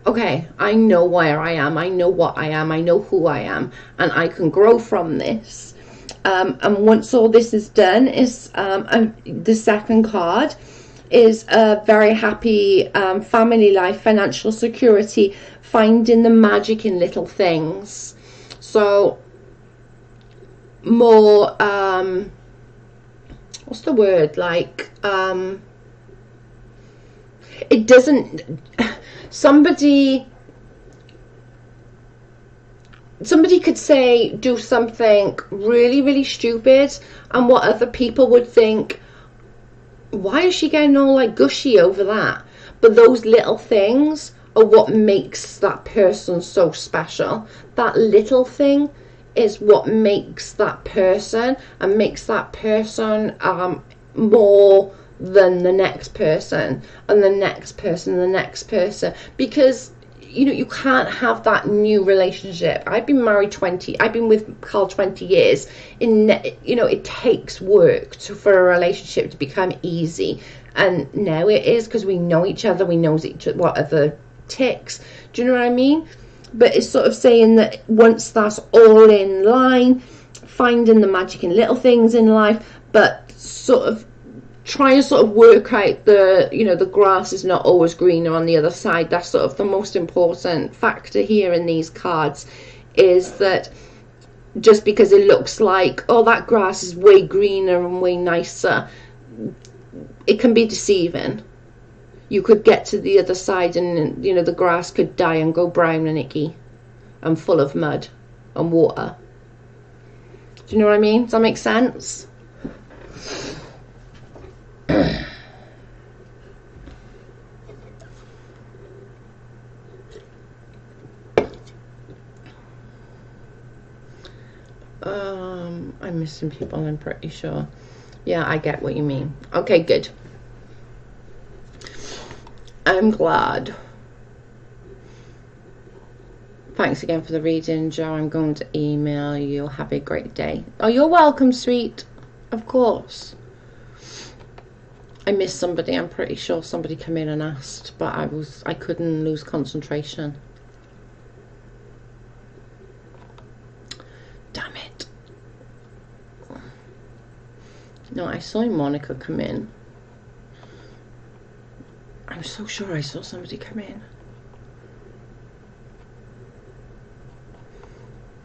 okay, I know where I am, I know what I am, I know who I am, and I can grow from this. And once all this is done, is the second card is a very happy family life, financial security, finding the magic in little things. So more what's the word, like it doesn't, somebody could say, do something really stupid, and what other people would think, why is she getting all like gushy over that? But those little things are what makes that person so special. That little thing is what makes that person, and makes that person more than the next person, and the next person, and the next person. Because you know, you can't have that new relationship. I've been married I've been with Carl 20 years. You know, it takes work for a relationship to become easy. And now it is, because we know each other, we know what other ticks. Do you know what I mean? But it's sort of saying that once that's all in line, finding the magic in little things in life, but sort of try and sort of work out the, you know, the grass is not always greener on the other side. That's sort of the most important factor here in these cards, is that just because it looks like, oh, that grass is way greener and way nicer, it can be deceiving. You could get to the other side and, you know, the grass could die and go brown and icky and full of mud and water. Do you know what I mean? Does that make sense? I'm missing people, I'm pretty sure. Yeah, I get what you mean. Okay, good. I'm glad. Thanks again for the reading, Joe. I'm going to email you. Have a great day. Oh, you're welcome, sweet. Of course. I missed somebody. I'm pretty sure somebody came in and asked, but I couldn't lose concentration. Damn it. No, I saw Monica come in. I'm so sure I saw somebody come in.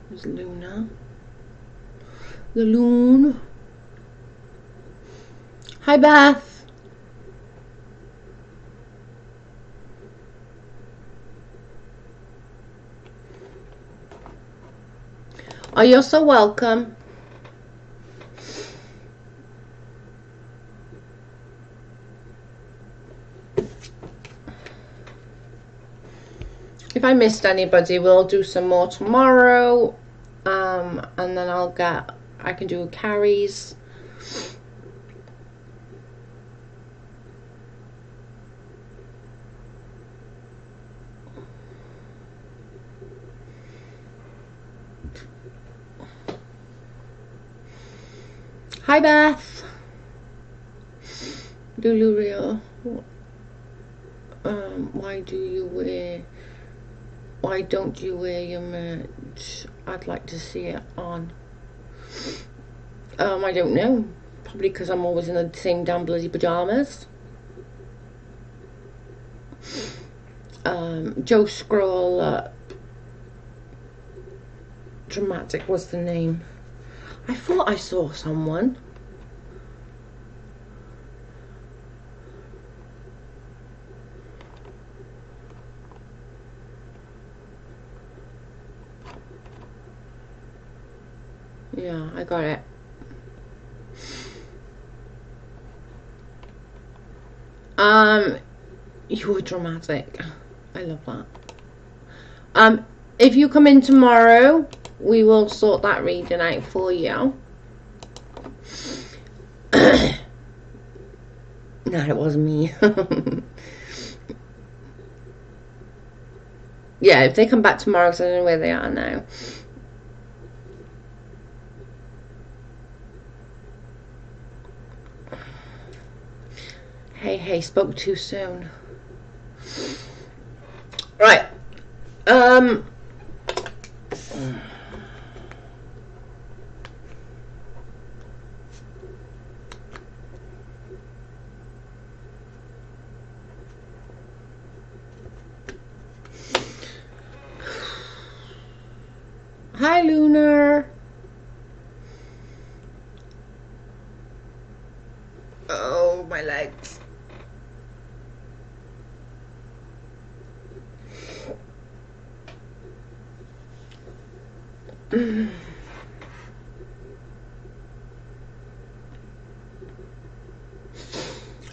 There's Luna. The Loon. Hi, Beth. Oh, you're so welcome. If I missed anybody, we'll do some more tomorrow, and then I can do carries. Hi, Beth. Dulurio. Why don't you wear your merch? I'd like to see it on. I don't know. Probably because I'm always in the same damn bloody pajamas. Joe Scroll Dramatic was the name. I thought I saw someone. Yeah, I got it. You were dramatic. I love that. If you come in tomorrow, we will sort that reading out for you. No, it wasn't me. Yeah, if they come back tomorrow, because I don't know where they are now. Hey, spoke too soon. Right. Hi, Lunar. Oh, my legs.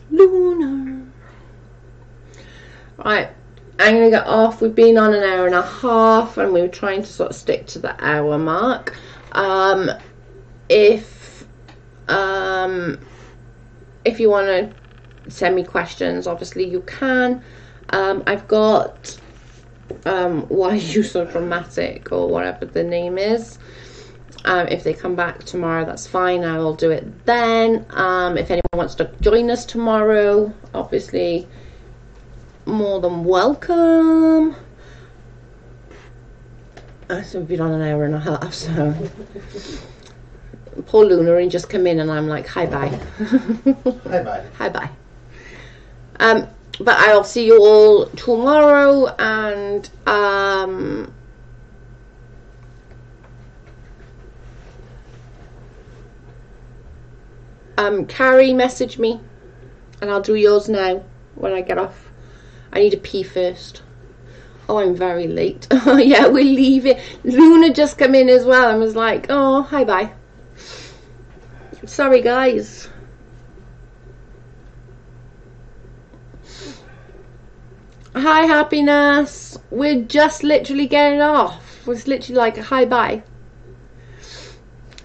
Lunar. Right, I'm gonna get off. We've been on an hour and a half, and we were trying to sort of stick to the hour mark. If you want to send me questions, obviously you can. I've got why are you so dramatic, or whatever the name is. If they come back tomorrow, that's fine. I will do it then. If anyone wants to join us tomorrow, obviously more than welcome. So we've been on an hour and a half, so poor Luna and just come in and I'm like, hi bye. Hi bye. But I'll see you all tomorrow, and Carrie, message me and I'll do yours now when I get off. I need to pee first. Oh, I'm very late. Oh yeah, we're leaving. Luna just come in as well and was like, oh, hi bye. Sorry guys. Hi happiness. We're just literally getting off. It's literally like a hi bye.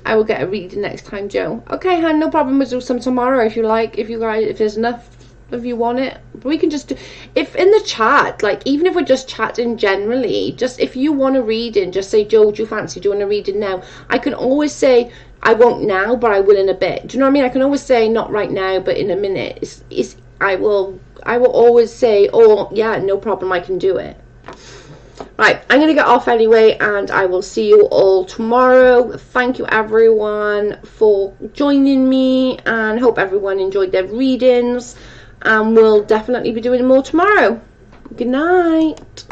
I will get a reading next time, Joe. Okay, Han, no problem. We'll do some tomorrow if you like. If you guys, if there's enough of you want it, we can just do. If in the chat, like even if we're just chatting generally, just if you want a reading, just say, Joe, do you fancy doing a reading now? I can always say I won't now, but I will in a bit. Do you know what I mean? I can always say not right now, but in a minute. I will always say, oh yeah, no problem, I can do it. Right, I'm gonna get off anyway, and I will see you all tomorrow. Thank you everyone for joining me, and hope everyone enjoyed their readings, and we'll definitely be doing more tomorrow. Good night.